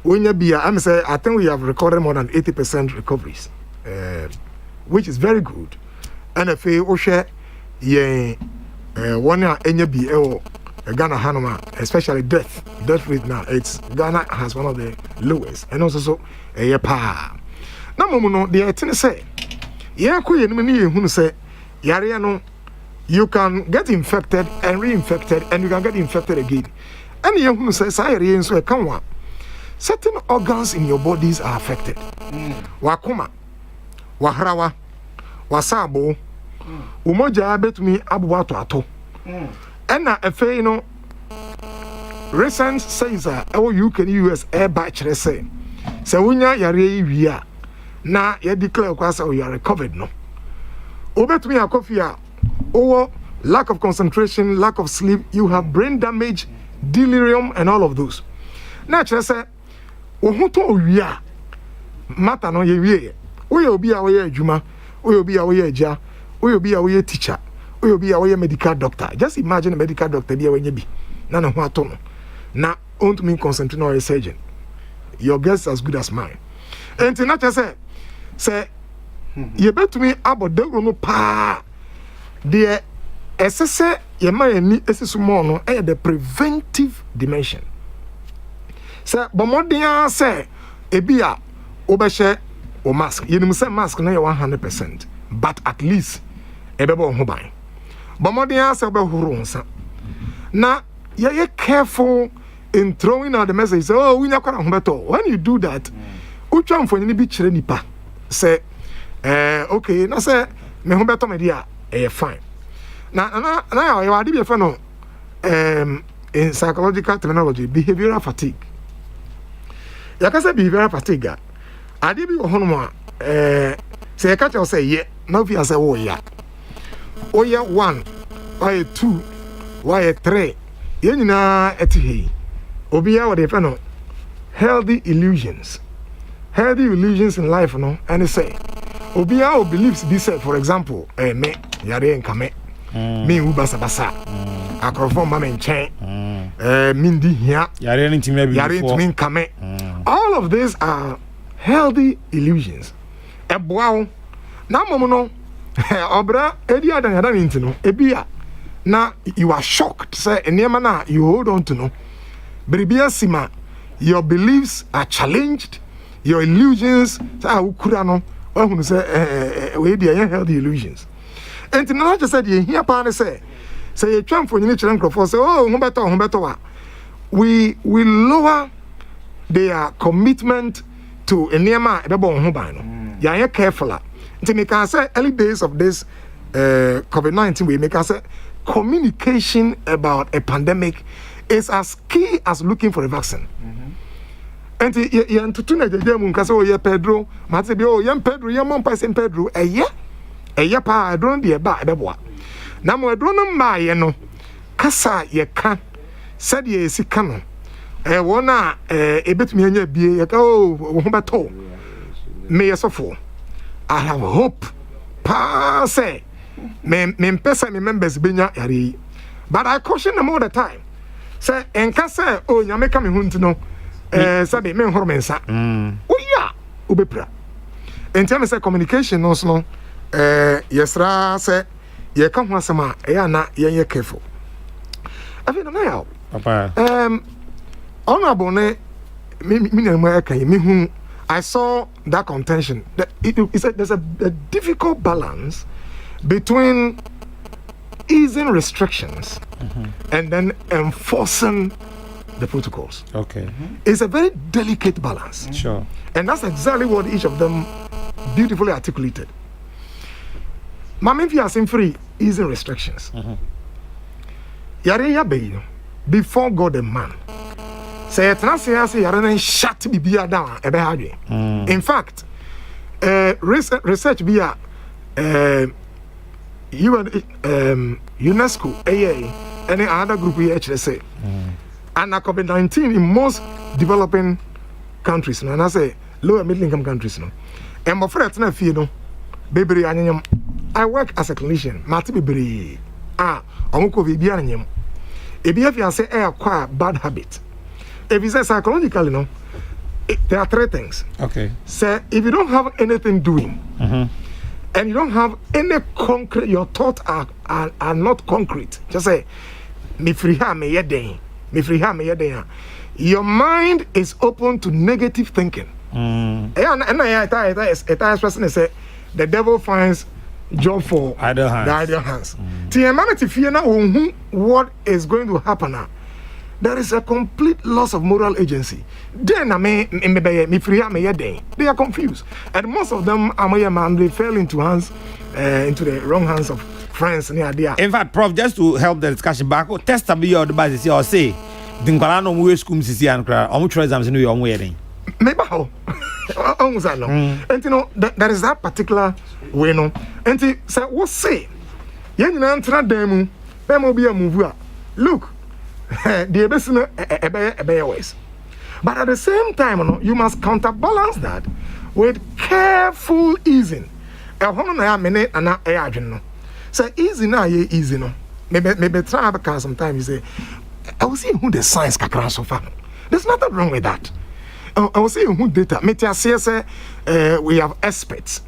onya bia am say I think we have recorded more than 80% recoveries which is very good and if we share ye one enya bi Ghana hanoma especially death rate now it's Ghana has one of the lowest and also so pa na momu no the thing say ye ko ye ni ye hunu say yare no you can get infected and reinfected and you can get infected again and ye hunu say say yare nso e kan wa certain organs in your bodies are affected wakoma wahrawa wasabo umoja betumi abuwa to ena efe no recent says UK US air batch say wunya yare yi wi na ye declare kwa say you are recovered no obetumi akofia owo lack of concentration, lack of sleep, you have brain damage, delirium and all of those na chere say wo to wi a mata no ye wi we obi a we adwuma we obi a we agya we obi a we teacher we obi a we medical doctor just imagine a medical doctor bi a wenye bi na no ho ato no na don't mean concentrate on a surgeon your guess is as good as mine and na chere say ye betumi abodawro no pa de esese ye ma ni esisu mo no the preventive dimension say bomodia say ebia obehye o mask yenim say mask na 100% but at least ebebo ho ban bomodia say obehuru nsa na ye careful in throwing out the message say oh we nyakora ho beto when you do that utwa mfonyini bi kire nipa say okay na say me ho beto me dia fine na you are be no in psychological terminology behavioral fatigue yakasa behavioral fatigue ade bi ho no ma say you catch say ye na fi say wo ya 1 why 2 why 3 ye nyina etihe obi ya wo de no healthy illusions in life no and say obi ya believes be said for example me yare nka me me wu basa akrofo ma me nchen mindi hia yare ntimi nkame. All of these are healthy illusions. Eboa na momo no obra edi adan ntino ebia na you are shocked say enema na you hold on to no beribia sima your beliefs are challenged, your illusions ukura no ohunu say we dey healthy illusions. And na just said here pa say you try for you children crop say oh ho beto wa we lower their commitment to enema ebebo ho ban no ya careful until me can say early days of this COVID-19 we make us say communication about a pandemic is as key as looking for a vaccine. And you to na jeje mu nka say oh ye Pedro mate bi oh ye Pedro ye mon pa say Pedro eye pa adron de ba ebeboa na mo adron no ma ye no kasa ye ka said ye sika no wona ebetumi anya bie ye ka oh ho beto me yesofo I have hope pa say me pesa me members benya yare, but I caution them all the time say enka say oh nyame ka me hunti no sabe me nhoro mensa oya obepra enti am say communication no so yesra say ye ka ho asema na ye careful afi no now papa honorable ne me na mo aka me hu I saw that contention that there's a difficult balance between easing restrictions and then enforcing the protocols. Okay. It's a very delicate balance. Sure. And that's exactly what each of them beautifully articulated. Mama, if you are saying free, easing restrictions. Yare yabe before God and man. Say yare shut bibia down ebe hadwe. In fact, research via UNESCO, AA, any other group we actually say. And COVID-19 in most developing countries, and I say lower middle income countries, no. And my friend, na fear no, baby, I work as a clinician. Mati baby, omuko baby anyam. If you say acquire bad habit, if you say psychologically, no, there are three things. Okay. Say if you don't have anything doing, and you don't have any concrete, your thoughts are not concrete. Just say, me free ha me yeden. Your mind is open to negative thinking. And I expressing say the devil finds job for idle hands. The idle hands. Humanity fear now what is going to happen now. There is a complete loss of moral agency. Then me free me yeden. They are confused, and most of them they fell into the wrong hands of friends near there. In fact, Prof, just to help the discussion back, test a be the basis or say, Dinkwala no we school sisi and cry, omu exams in your wedding. Maybe how? And you know, there is that particular way, no. And say, what say? Yen answer them be a move. Look, the best ways. But at the same time, no, you must counterbalance that with careful easing. So easy now, easy no. Maybe try because sometimes you say, I will see who the science kakran so far. There's nothing wrong with that. I will see who data. We have experts.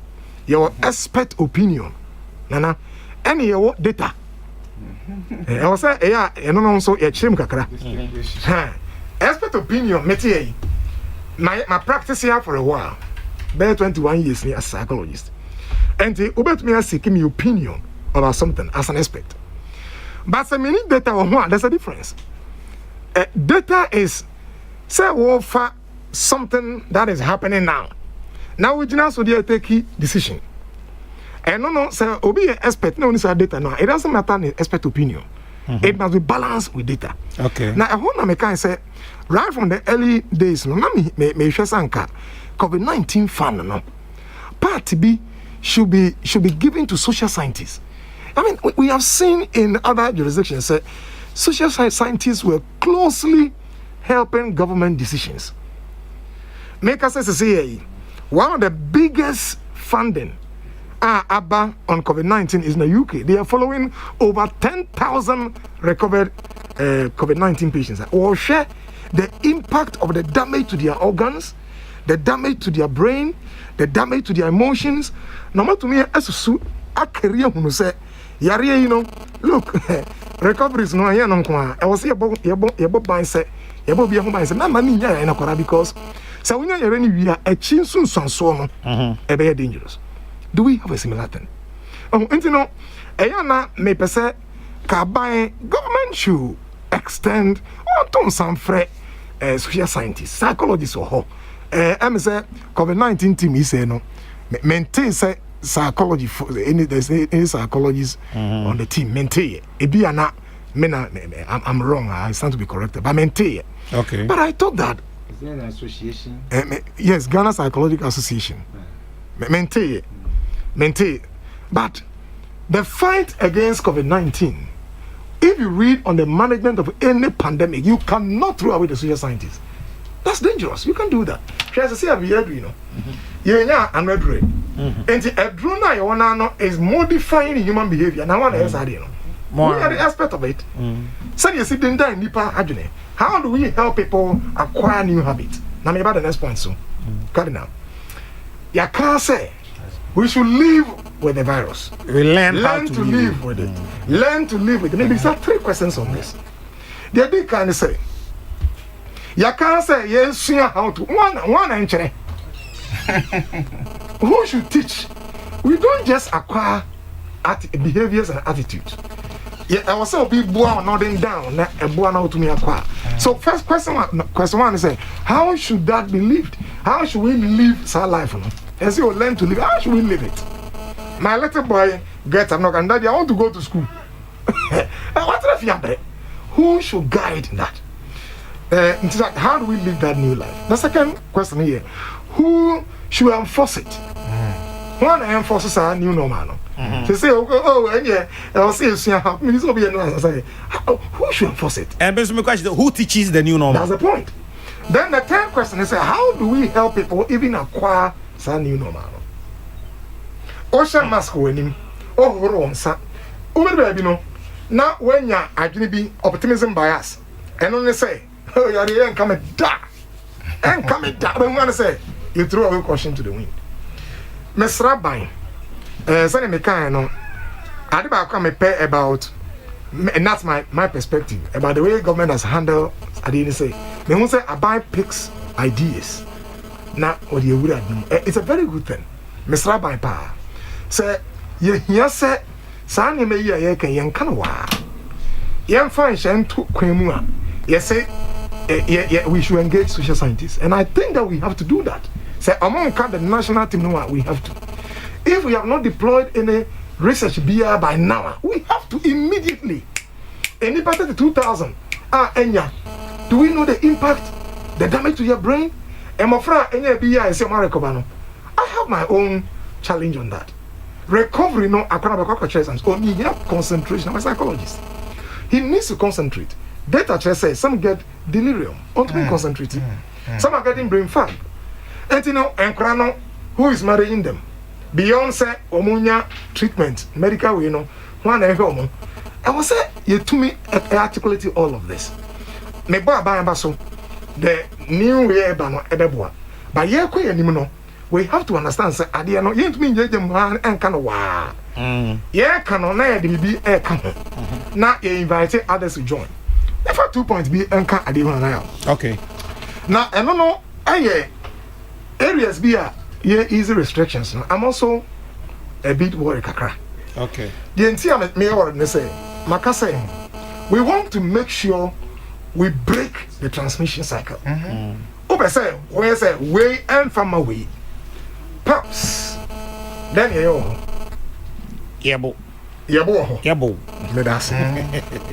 Your expert opinion, Nana, any your data. I will say, yeah, and also a chim kakra. Expert opinion, métier. My practice here for a while. Bear 21 years as a psychologist. And the ubet me seeking me opinion about something as an expert. But some many data or one, there's a difference. Data is say for something that is happening now. Now we just take a decision. And no, say obi expert no say data no. It doesn't matter the expert opinion. It must be balanced with data. Okay. Now I want to can say right from the early days, no me sanka COVID-19 fund no. Part B should be given to social scientists. I mean, we have seen in other jurisdictions that social scientists were closely helping government decisions. Make us say one of the biggest funding Abba on COVID-19 is in the UK. They are following over 10,000 recovered COVID-19 patients. Or share the impact of the damage to their organs, the damage to their brain, the damage to their emotions. No matter to me, as a career who say, Yari, you know, look, recovery is no here no kwa. I was here about mindset, about be a mindset. Na money ya na kora because so when you're any we are a chin soon so no, a very dangerous. Do we have a similar thing? Oh, and you know, ayana me pese kabai government should extend on some free social scientists, psychologists or ho. I'm say COVID-19 team is say no maintain say psychology for any psychologists on the team maintain it be ana I'm wrong, I stand to be corrected, but maintain it. Okay, but I thought that is there an association? Yes, Ghana Psychological Association. Maintain it. But the fight against COVID-19, if you read on the management of any pandemic, you cannot throw away the social scientists. That's dangerous. You can't do that. As I say, you know, yeah, I'm not ready. And a drone is modifying human behavior. Now, what else are you know? We are the aspect of it. So you see, how do we help people acquire new habits? Now, maybe the next point, so cut it now. You can't say we should live with the virus. We learn to live with it. Learn to live with it. Maybe there are 3 questions on this. They did kind of say, you can't say yes, how to one entry. Who should teach? We don't just acquire behaviors and attitudes. Yeah, I was so big boy nodding down, a boy now to me acquire. So first question one is how should that be lived? How should we live our life? As you learn to live, how should we live it? My little boy gets I'm not and daddy, I want to go to school. What if you have who should guide that? How do we live that new life? The second question here, who should enforce it? One enforces our new normal. They say, and yeah, I'll say, who should enforce it? And basically, question: who teaches the new normal? That's the point. Then the third question is, how do we help people even acquire some new normal? Ocean mask winning, oh, son. Baby, no. Now, when you're actually be optimism bias, and only say, oh, you're the end coming down. And coming down. But want to say, you throw away caution to the wind. Miss Rabbi, Sonny Mekano, I did come pay about, and that's my perspective, about the way government has handled, I didn't say, they won't say, I buy picks ideas. Now, what you would have done. It's a very good thing. Miss Rabbi Pa, say, you say, Sandy may ye can yan canoa. Yan fine shan to Quemua. Yes, say, we should engage social scientists. And I think that we have to do that. Say, among the national team, we have to. If we have not deployed any research BR by now, we have to immediately. Any part of the 2000, Enya, do we know the impact, the damage to your brain? And my friend, Enya BR is I have my own challenge on that. Recovery, no, I can't have only have concentration. I'm a psychologist. He needs to concentrate. Data just says some get delirium, not being concentrating. Some are getting brain fog. And you know, and Krano, who is marrying them? Beyonce, Omunya, treatment, medical, you know, one and home. I was say, you to me, articulate all of this. Me boy, the new year, Ebeboa. But yeah, we have to understand, say, I didn't know, you to me, and kind of wow. Yeah, canon, be a canon. Now you invite others to join. If 2 points be anchor at the one now. Okay. Now, I don't know, areas be easy restrictions. I'm also a bit worried, kakra. Okay. The entire mayor say, Makase, we want to make sure we break the transmission cycle. Open say, where say, way and from away. Perhaps. Then Yabo. Medase.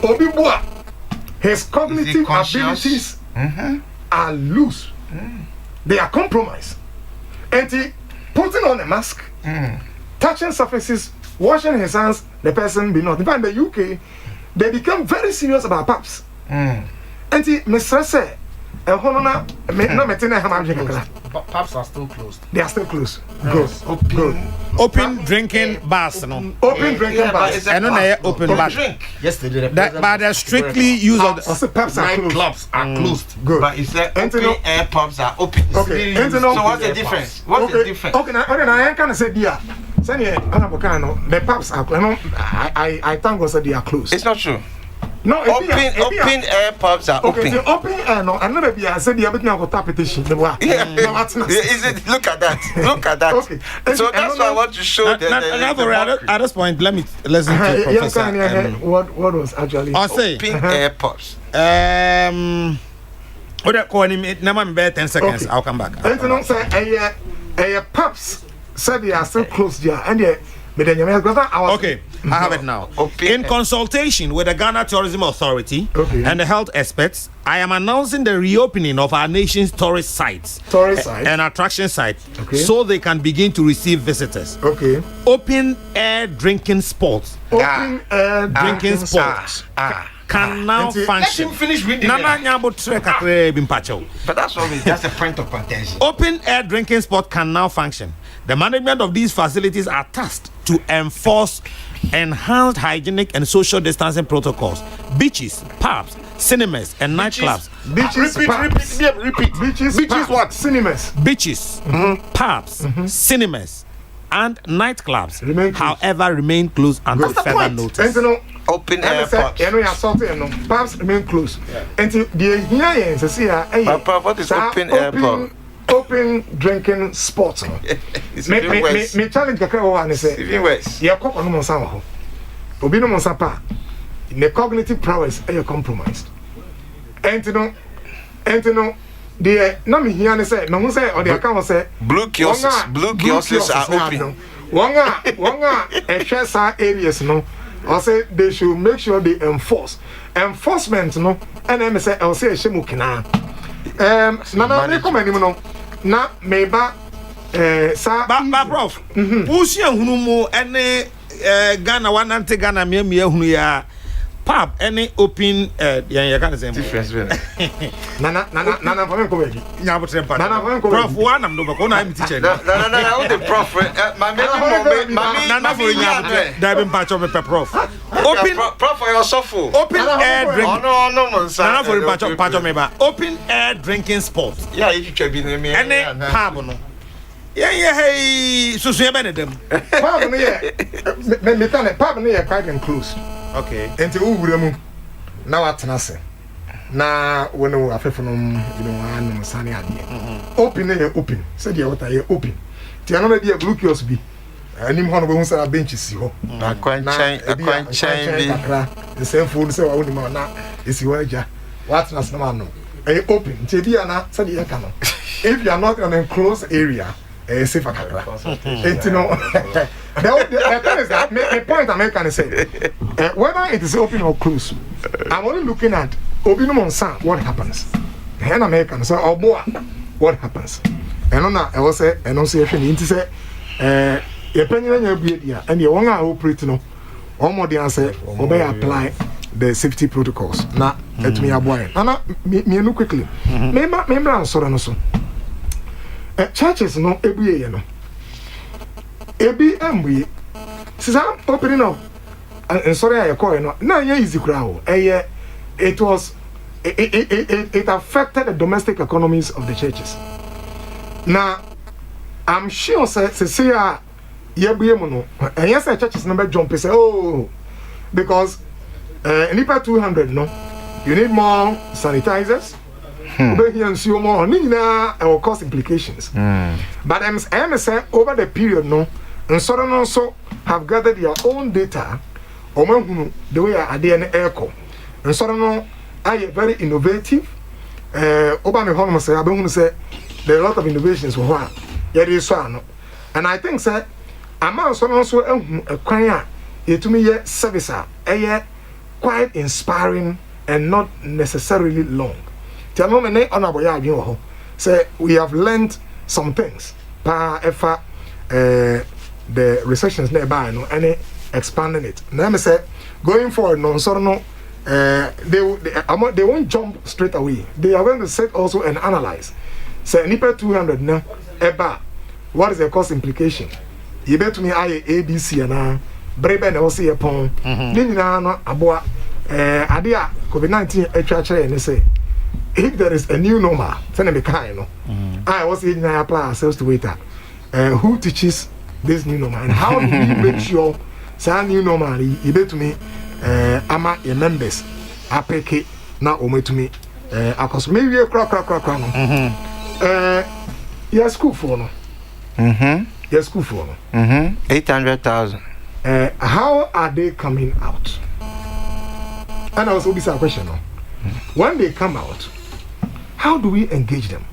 Obi his cognitive abilities are loose. They are compromised. And he putting on a mask, touching surfaces, washing his hands, the person be not. In fact, in the UK, they become very serious about PAPs. And he, Mr. Say, Honona, no Metina Hamajaka. Pubs are still closed. They are still closed. Good. Open drinking bars, no. Open drinking bars. And no open bars. Yesterday, But they're strictly used of also pubs are closed. Clubs are closed. Good. But it's open air pubs are open. Okay. So what's the difference? What's the difference? Okay, now I can say dear. Send you the pubs are closed. I thank God that they are closed. It's not true. No, Open air pubs are okay, open. the open air no, and not be I said the everything I got tap petition. Yeah. Is it? Look at that. Look at that. Okay. So that's why I want to show at this point, let me listen to Professor. What was actually I'll say open air pubs. What I call him? Never be 10 seconds. Okay. I'll come back. And no say pubs said they are still closed there, and Okay, I have it now. In consultation with the Ghana Tourism Authority and the health experts, I am announcing the reopening of our nation's tourist sites and attraction sites so they can begin to receive visitors. Okay. Open air drinking spots. Open air drinking spots. Can now function. Let him finish reading. But that's what that's the point of contention. Open air drinking spot can now function. The management of these facilities are tasked to enforce enhanced hygienic and social distancing protocols. Beaches, pubs, cinemas, and nightclubs. Repeat. Beaches what? Cinemas. Beaches, pubs, cinemas, and nightclubs, remain closed until further notice. Open air pubs. Pubs remain closed. Until the here see what is open air pub? Open drinking spots. Me challenge kakra wo ane say even worse. Ye kokko no monsa wo ho. Obi no monsa pa. The cognitive prowess are compromised. Entino the na me hia ne say no say o de aka wo say blue kiosks are open. Wanga ehwe sa areas no or say they should make sure they enforcement no and me say I say ehwe kina. Na me come anim no na meba sa ba prof pusi ehunu mu ene Ghana wanante Ghana me ehunu ya pub any open ya can say difference nana for me come again nya botre pa nana for me come prof one am do ba ko na am teacher no the prof my nana for nya da be pa cho me prof open prof for your sofu open air drink no monsa nana for pa cho me ba open air drinking spot yeah if you be me any pub no yeah hey susu ya benedem pub no yeah me tell pub no yeah quite close. Okay. Enti wo wura mu na watena se na wono afefo no anu sane ade open na open said ya wata ya open ti ana na dia blue kiosk bi anim ho no bo hu sa bench si ho akwanchan bi kakra the same food say wa woni ma na esi wa aja watena se na ma no open ti bia na said ya ka no if you are not in an enclosed area safe kakra enti no the point I'm making is whether it is open or closed, I'm only looking at Obinomonsa, what happens. And American say, oh boy, what happens. And on that, I will say, enunciation into say, your penny and your beard, and you want to operate no, or more the answer, obey apply the safety protocols. Now, let me avoid. And me no quickly. Remember, I'm sorry, so churches no every year, you know. ABM since opening up and sorry I call no na easy crowd it affected the domestic economies of the churches. Now I'm sure say yebiem no and yes churches number jump say oh because nipa 200 no you need more sanitizers but here and see more will cause implications but I'm say over the period no and so also have gathered their own data the way I did echo and so I very innovative over home say I don't say there are a lot of innovations for what and I think say I'm also a choir to me service quite inspiring and not necessarily long tell me honorable say we have learned some things the recessions nearby no any expanding it. Now me say going forward no so no they won't jump straight away. They are going to sit also and analyze. Say nipa 200 now, eba, what is the cost implication? You bet me I ABC and brebe na osi epon. Ni na no aboa ade a COVID-19 atwa and say if there is a new normal, say na me kind no. I was in apply ourselves to waiter. Who teaches this new normal and how do we make sure say new normal you bet me ama your members apeke na ometumi akos me wie kra no your school for no your school for no 800,000 how are they coming out? And I also be a question no when they come out, how do we engage them?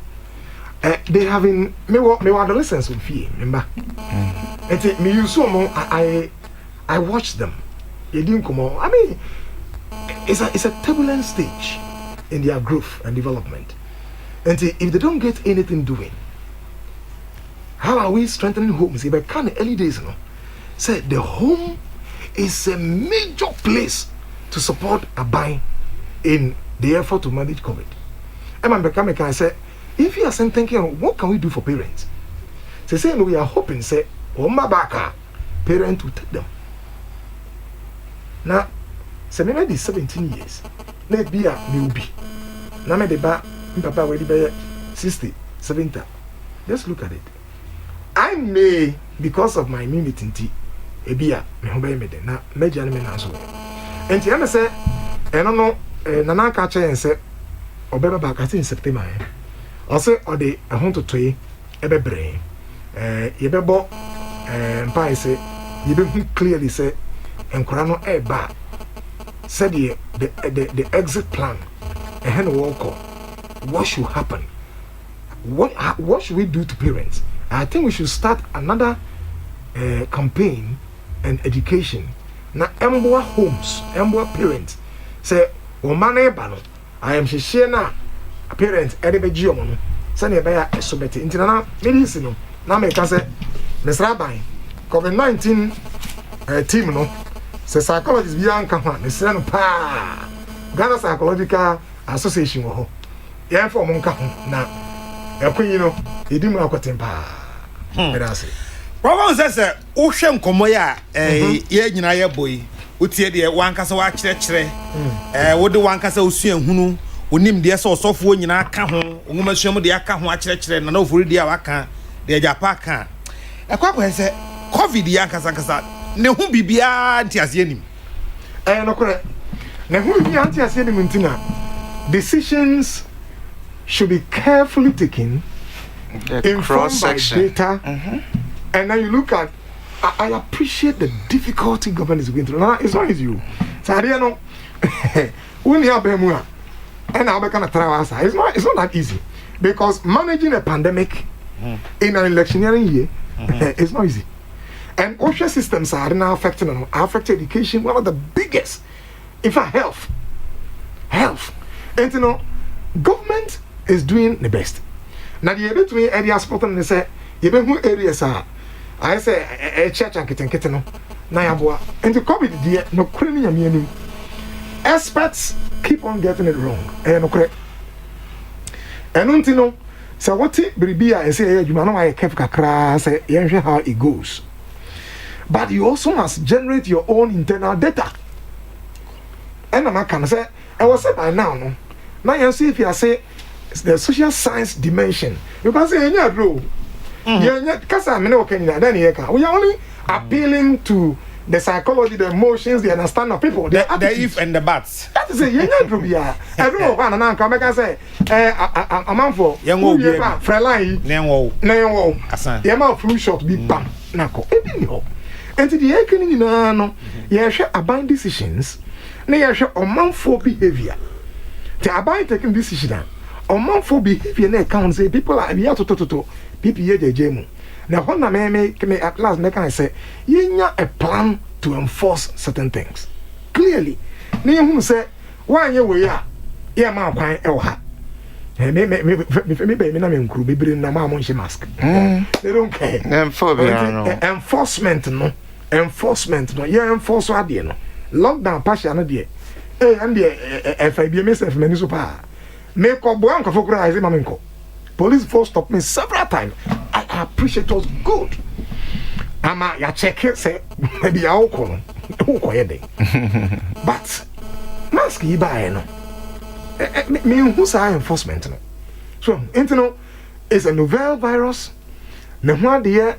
They having me adolescents with fear, remember? And me use so more I watch them. They didn't come on. I mean, it's a turbulent stage in their growth and development. And if they don't get anything doing, how are we strengthening homes? If I can early days, no, say the home is a major place to support a buy in the effort to manage COVID. And I'm becoming can say, if you are thinking, what can we do for parents? They say, no, we are hoping, say, Omabaka, parent will take them. Now, say maybe 17 years. Let be a newbie. Now me deba papa we be 60, 70. Just look at it. I may, because of my immunity, ebia me ho be me de na meja me na so. Enti am say eno no nana ka che en say obeba ba ka in September. O say o de ehon totoyi ebe bre. Ye be bo mpa say ye be clearly say enkura no eba said the exit plan and walk. What should happen? What should we do to parents? I think we should start another campaign and education. Now, Emboa homes, Emboa parents say, "O mane bano, I am shishena a parent, Edibe Giomono, send a bear sobeti into na medicine. Now, me can say, Miss Rabbi, COVID-19 team no." So psychologists beyond come they say no pa Ghana Psychological Association wo ho ya for mo nka ho na ekwenyi no edimu akotem pa medase problem say wo hwe nkomo ya ye nyina ye boy utie de wankasa wa kyerɛkyerɛ wo de wankasa usua hunu onim de so osofo nyina aka ho onwomasuam de aka ho akyerɛkyerɛ na ofori de aka de ajapa aka ekwakwa say covid ya nkasa ne hu bibia ntiase anim no kore ne hu bibia ntiase anim ntina decisions should be carefully taken informed by data and then you look at I appreciate the difficulty government is going through. No, it's not easy. So I don't know when you have bemua and I can try it's not that easy because managing a pandemic in an electioneering year is not easy. And OSHA systems are now affecting education, one of the biggest. In fact, health. And you know, government is doing the best. Now the able to me area spot and they say, you know who areas are. I say a church and kitten no. Na yaboa. And the COVID dear no crazy yami. Experts keep on getting it wrong. No correct. And don't you know, so what Bribia and say you know I kept kakra say how it goes. But you also must generate your own internal data. And I can say, I was say by now, no. Now you see if you say the social science dimension, you can say, yeah, bro. Yeah, because I'm not okay. We are only appealing to the psychology, the emotions, the understanding of people, the if and the buts. That is a young Drubia. I don't know what I can say. A man for young old Frelai, Nemo, Yama flu shot be bam, Nako. And to the economy, no, you share about decisions, you share a man for behavior. To abide taking decision, a man for behavior, they can't say people are here to people here, the jemu. Now, when I make at last, make I say, you have a plan to enforce certain things. Clearly, you who say, why you were here, my pine, Elha. Maybe I'm crew, maybe in a mask. They don't care. Enforcement, no. Yeah, enforce what no. Lockdown, passion, no dear. and the FIBMSF Menispa. Make up one for Maminko. Police force stopped me several times. I appreciate it was good. Ama ya check it say maybe I will call but mask you buy no. Me who's our enforcement no. So you it's a novel virus. Na ho de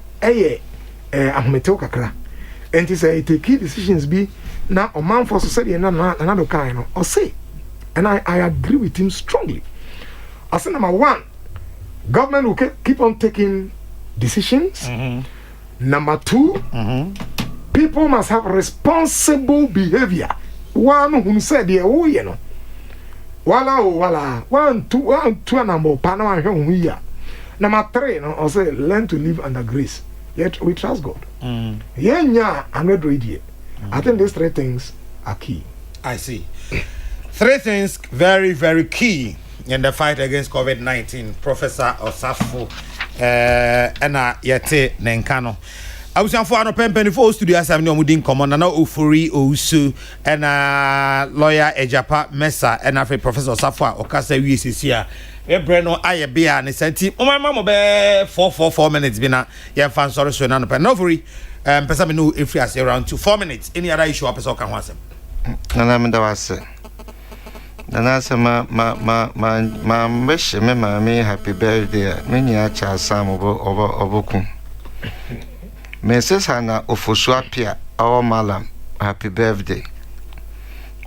ahometew kakra. And say take key decisions be na o man for society na another kind no. Or say and I agree with him strongly. I say number one, government will keep on taking decisions. Number two, people must have responsible behavior. One who said, oh, you know, wala, one, two, number, Panama, here. Number three, no, I say, learn to live under grace. Yet we trust God. Yeah, I'm not ready. I think these three things are key. I see. Three things very, very key in the fight against COVID-19. Professor Osafo Ena Yete Nenkano. I was for an open for studio as I'm no mudin common and Ufuri Ousu and lawyer Ejapa Mesa and after Professor Osafo Okasa UCC. Breno aye bia and senti. Oh my mama be 4 minutes bina. Yeah, fan sorry so no pen ovary. Pesa me no if as around 4 minutes. Any other issue person can wasem. Nana me da wase. Nana se ma wish me happy birthday. Me nya cha sam oboku. Me se sana ofosu apia awo malam happy birthday.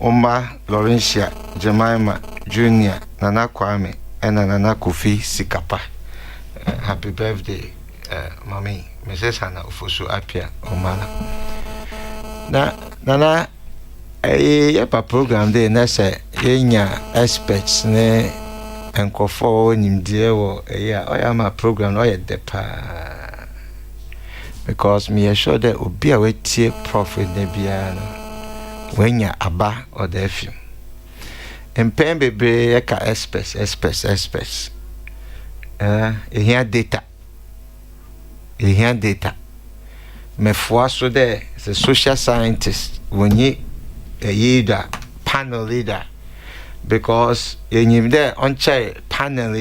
Oma Laurentia Jemima Junior Nana Kwame and Nana Kofi Sikapa. Happy birthday, mommy. Me se sana ofosu apia omala. Nana pa program de na se yenya experts ne enkofo nimdie wo oya ma program no ye depa because me assure that obi a wetie profit ne bia no wenya aba or the film empen bebe ka experts here data me for so there the social scientist when you leader, panel leader, because in there on chair panel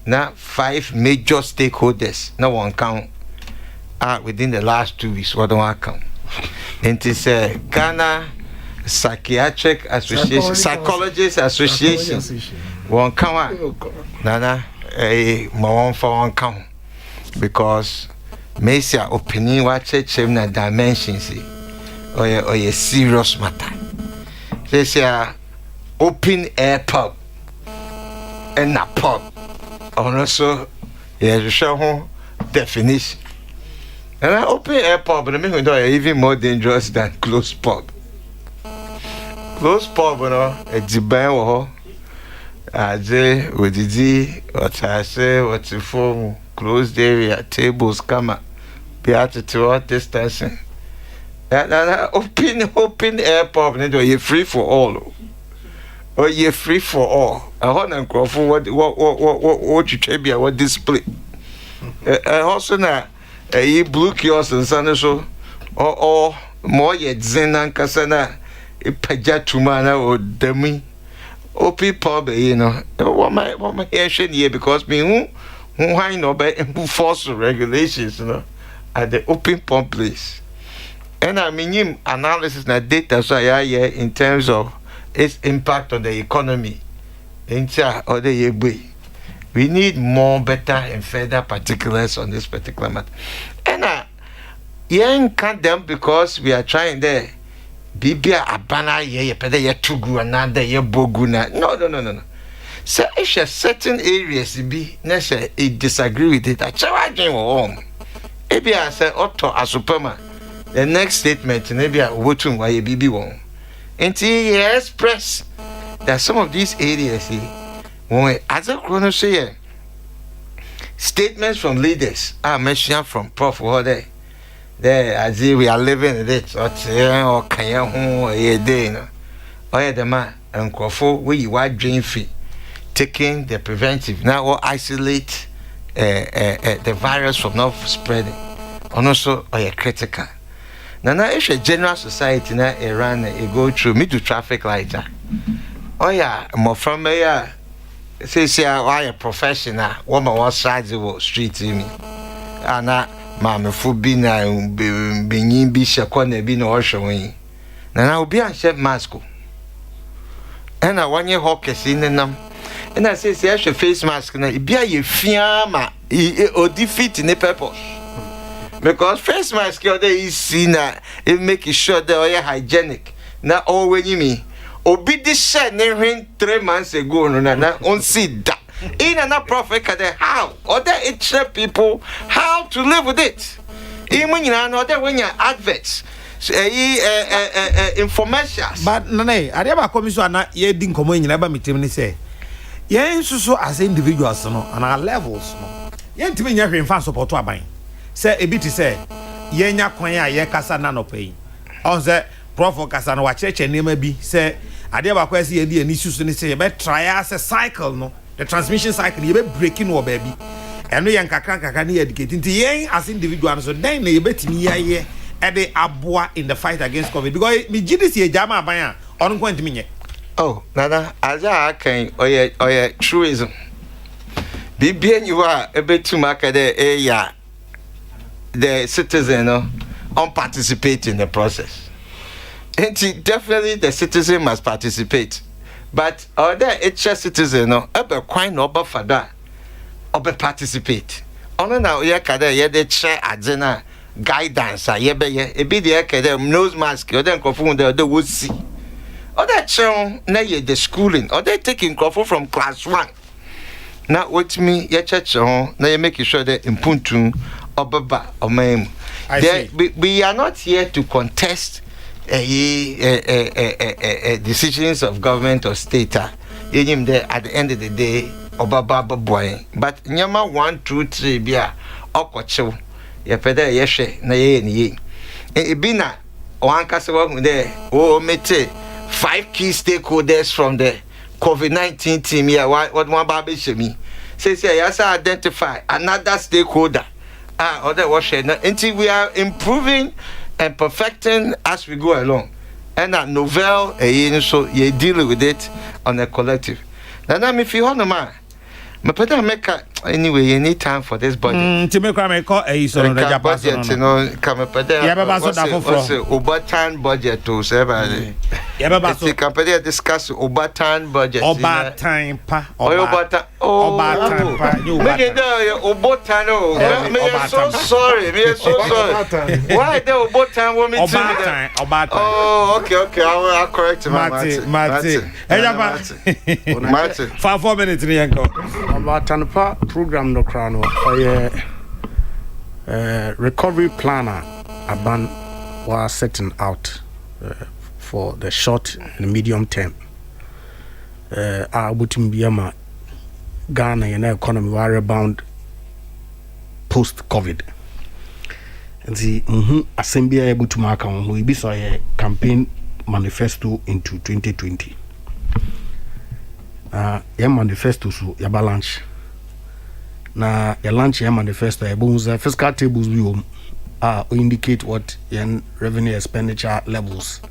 now 5 major stakeholders. No one count within the last 2 weeks. What do I count? And it's Ghana Psychiatric Association, Psychologist Association. One count. Nana, one for one count because Mesia opinion what check na dimensions or a serious matter. This open air pub and a pub. Also, yeah, show definition. And an open air pub, I mean, even more dangerous than closed pub. Closed pub, you know, a jiban with the what I say, what's the form, closed area, tables, come be at to distancing. Open air pub, you free for all. Oh, you free for all. I want to go for what you can be what display. Also now, a blue kiosk and so or more yet zen and kasana a pajatuma or demi. Open pub, you know. What my hair here because me why no by enforce regulations, you know, at the open pub place. And I mean, analysis and data so in terms of its impact on the economy. Or the we need more, better, and further particulars on this particular matter. And can't them because we are trying there. Bibia abana ye pede ye tugu another ye boguna. No. So if certain areas be necessary disagree with it, I charge you home. Maybe I say auto as superman. The next statement, maybe I would to why BB won't. And express that some of these areas, when we as a chrono say statements from leaders are mentioned from Prof. There, as if we are living in it, or can you a day, or the man and Crawford, we wide drain fee, taking the preventive now or isolate the virus from not spreading, and also or critical. Now, if a general society now run, go through me to traffic lighter. Oh yeah, more from me yeah. Say why a professional woman was side the street me. Ana mama fu bi na benyin bi shekona bi na ohwe. Na obi a she mask. And I want you hawkers in them. And I say, a face mask, and I be a fiama or defeat in the purpose. Because face mask, is seen, it make sure they are hygienic. Now, all when you mean, Obi this shed near 3 months ago, no, on see that. In another prophet, how? Or that it people how to live with it. Even you know, that when you're adverts. Information. But nane, I never come so na ye din komo nyina ba metem ni say. Ye nsusu as individuals no and our levels no. Ye ntimi nya hwe mfa support aban. Say e bi ti say ye nya kwan a ye kasa na no pay. On say prof kasa no wa cheche nema bi say ade ba kwa say ye di ani susu ni say ye be try as a cycle no. The transmission cycle ye be breaking wo baby. Eno ye nkakra ni educate nti ye as individuals so then na ye betimi ye Ede abua in the fight against COVID because me GDC a jama abaya on point me. Oh, nana, aja can oye truism. Be bien you are a bit too much the citizen participate in the process. And definitely the citizen must participate. But other HS citizen ebe quite no for that or participate. Ono na ye kada ye de chair agena guidance a yebeye e bi de ekede nose mask o de nkofo de wo si o de chen na ye the schooling o de taking nkofo from class 1 na what me ye church ho na ye make sure that impuntu obaba omem we are not here to contest decisions of government or state him there at the end of the day obaba boy but nyama 1 2 3 bia okochew ye pede ye hwe na ye ni e bi na o ankase wa hu there o mete 5 key stakeholders from the COVID-19 team here what one ba be shemi say you identify another stakeholder other was share until we are improving and perfecting as we go along and that novel so you deal with it on a collective now me fi hono ma me peda make anyway you need time for this budget to make me call so the Japan budget no come peda ya baba so da foforo Obatan budget to say ya baba so can peda discuss Obatan budget Obatan pa Obatan pa you make Obatan me so sorry why the Obatan want me to Obatan oh okay I'll correct Martin Martin 4 minutes ni yanko Tanpa program no krano recovery planner aban was setting out for the short and medium term abutim biama Ghana and economy were rebound post COVID and the assembly able to mark on we be so a campaign manifesto into 2020 your manifesto so your balance na your lunch your manifesto your bones fiscal tables we indicate what your revenue expenditure levels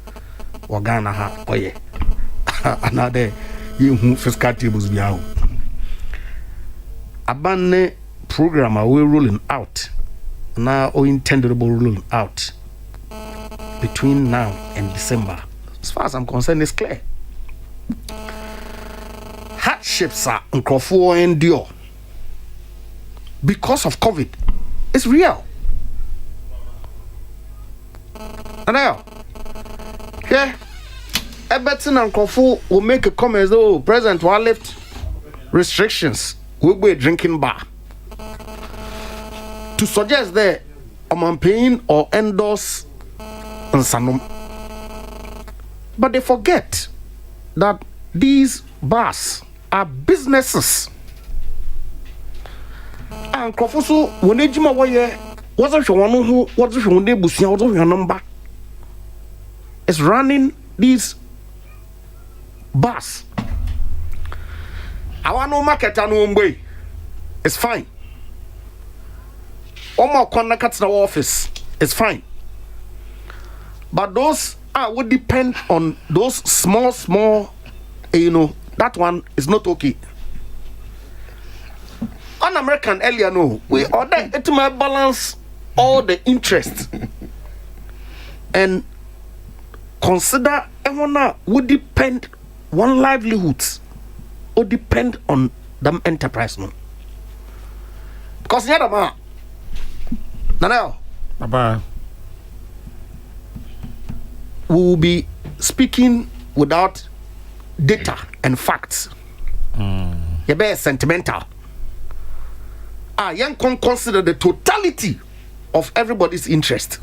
or Ghana ha oye another you fiscal tables be out abane program are we rolling out now or intendable rolling out between now and December as far as I'm concerned is clear. Hardships are uncroffo endure because of COVID. It's real. And now, yeah, Everton and Uncroffo will make a comment. Oh, President will lift restrictions. We'll be a drinking bar. To suggest that I'm paying or endorse and sanum. But they forget that these bars are businesses. And Kofoso, when they jima waye, what's your one who what's your neighbor, what's your number? It's running these bars. I want no market and no way. It's fine. Oma kwana cuts the office. It's fine. But those would depend on those small that one is not okay. On American earlier, no, we order it to balance all the interests and consider everyone would depend one livelihoods or depend on them enterprise, no. Because the other man, Nanel, Bye. we will be speaking without data and facts. You're very sentimental. You can consider the totality of everybody's interest.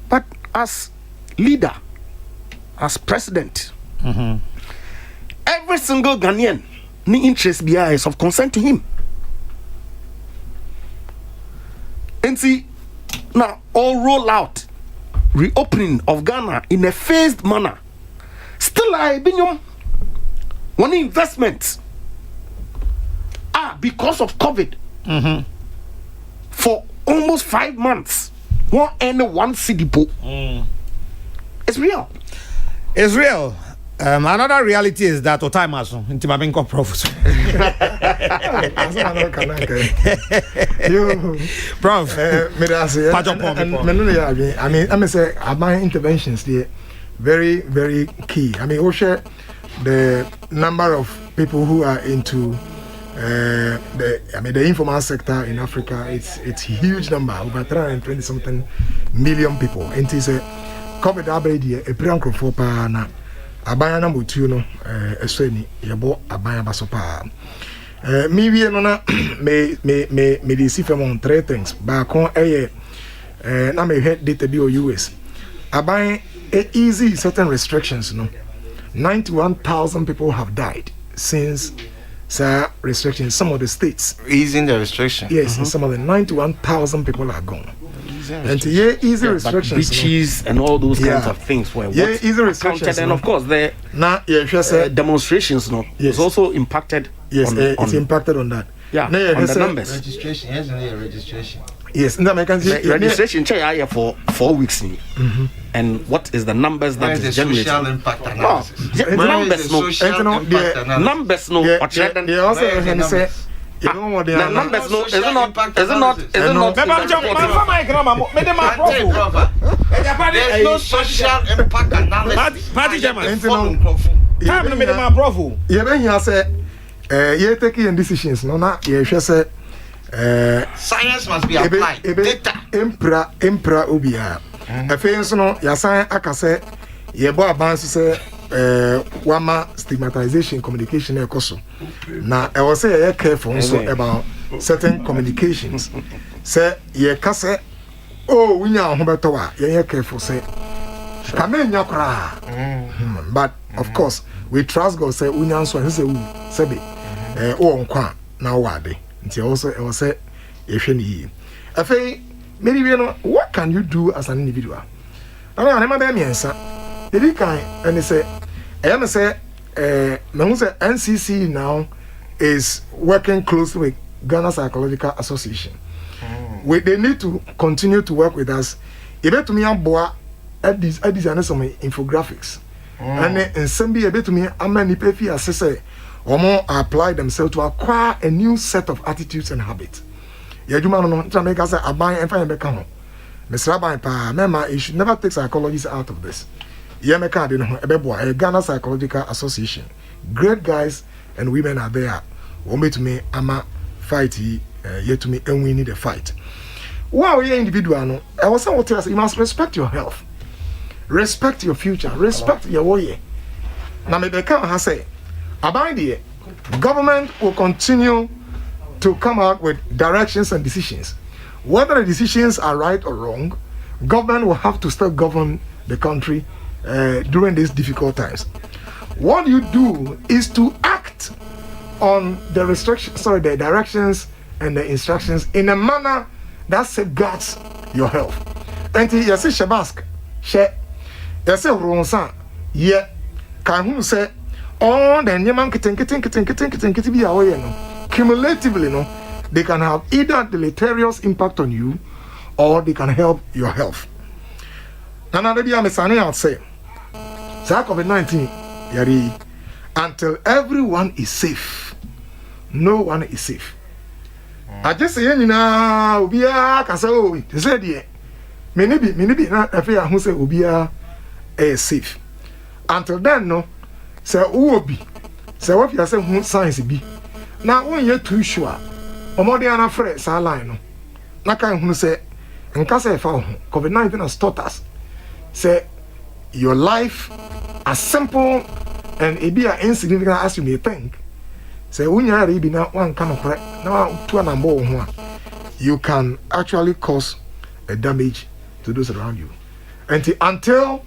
But as leader, as president, every single Ghanaian, ni interest is of concern to him. And see, now all roll out reopening of Ghana in a phased manner. Still, I been one investment. Because of COVID, for almost 5 months, one city po. It's real. It's real. Another reality is that time has into my bank of profits. Prof, I say my interventions there very, very key. I mean, we share the number of people who are into the informal sector in Africa. It's a huge number, over 320 something million people. And it's a COVID already a pre-uncle for na abaya number 2 no eseni yebo abaya basopa. Me we no na me dey see from 3 things. Back on na me head data bi o US. Abaya easy certain restrictions, no. 91,000 people have died since restrictions. Some of the states easing the restriction. Yes, in some of the 91,000 people are gone. And easy restrictions. Beaches and all those kinds of things were easy restrictions. And of course, the demonstrations is also impacted. Yes, it's impacted on that. Yeah, on the numbers. Registration, yes, registration. Yes, registration for 4 weeks. And what is the numbers that is generated? Social impact analysis. Numbers no. They also say the numbers no. Is it not? There's no social impact analysis. Party chairman. You taking decisions. No, na you say. Science must be applied. Data. Impra ubia. Afei no yasan akase yebo abanso say wama stigmatization communication ekoso. Na e was say careful so about certain communications. Say ye kase wunya ho beto wa ye careful say kamenya kra. But of course we trust God say wunya so say wu sebe nkwa na wade. Nti also e was say ye hwe ni. Afei maybe you know what can you do as an individual? I mean, I'm a miensa. The kind and they say, I say, NCC now is working closely with Ghana Psychological Association. They need to continue to work with us. Even to me, I'm boy at these some infographics, and some be able to me. I'm many people as say, or more apply themselves to acquire a new set of attitudes and habits. Yeah, you man no Jamaica say aban and find back home. Mr. Aban pa mema you should never take psychologists out of this. Yeah, me card no a Ghana Psychological Association. Great guys and women are there. Want to me ama fight yet to me and we need a fight. Wow, you individual no. I was saying what you must respect your health. Respect your future. Respect your way. Now me can has say aban the government will continue to come out with directions and decisions. Whether the decisions are right or wrong, government will have to still govern the country during these difficult times. What you do is to act on the the directions and the instructions in a manner that safeguards your health. And you say Shabask, you say Ronsan, yeah, can who say all the Nyaman kitten be away no. Cumulatively, no, they can have either deleterious impact on you or they can help your health. Now, I'll say, Sa COVID-19 yari until everyone is safe. No one is safe. I just say nyina obia kasa o te say de me ni bi na afi a hu say obia safe. Until then no say obi say what you say hu science bi na won ye too sure omode ana frɛ sa line no na kan hu say nka say fa ho COVID-19 has taught us say your life as simple and it be insignificant as you may think. Say when you are reading one kind of correct now to an ambo, you can actually cause a damage to those around you. Until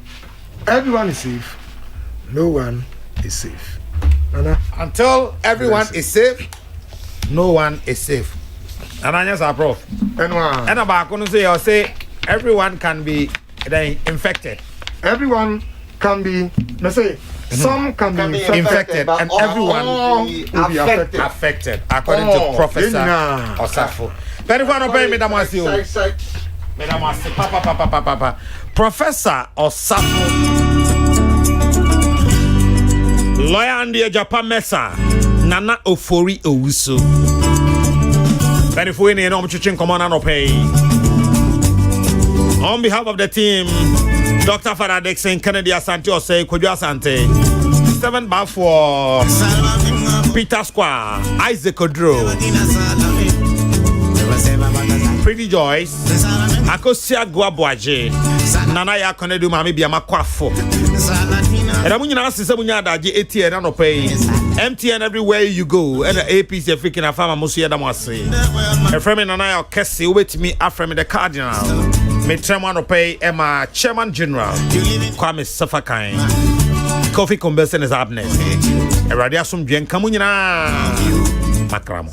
everyone is safe, no one is safe. Until everyone is safe, no one is safe. And I just prof. And about going to say everyone can be infected. Everyone can be, let's say, some can be infected and everyone will be affected according to Professor Osafo. Very well, Madam Asio. Madam Asio, Papa. Professor Osafo, lawyer and the Japan Mesa, Nana Ofori Owusu. Very for any normal chicken command and pay. On behalf of the team, Dr. Father Dixon, Kennedy Asante Osei, Kojo Asante, 7 bar for Peter Square, Isaac Odro, Pretty Joyce, Akosia Guabuaje, Nanaya Konedu Mami Biamakwafo. And I'm going to ask Sabunya Daji ATN and pay MTN everywhere you go, and the APC African Afama Musia Damasi. A friend and I Kessi with me after me the Cardinal. Me chairman pay Emma Chairman General Kwame Safakai Coffee Conversion is up next. A radiasum Jen Kamunina Makramo.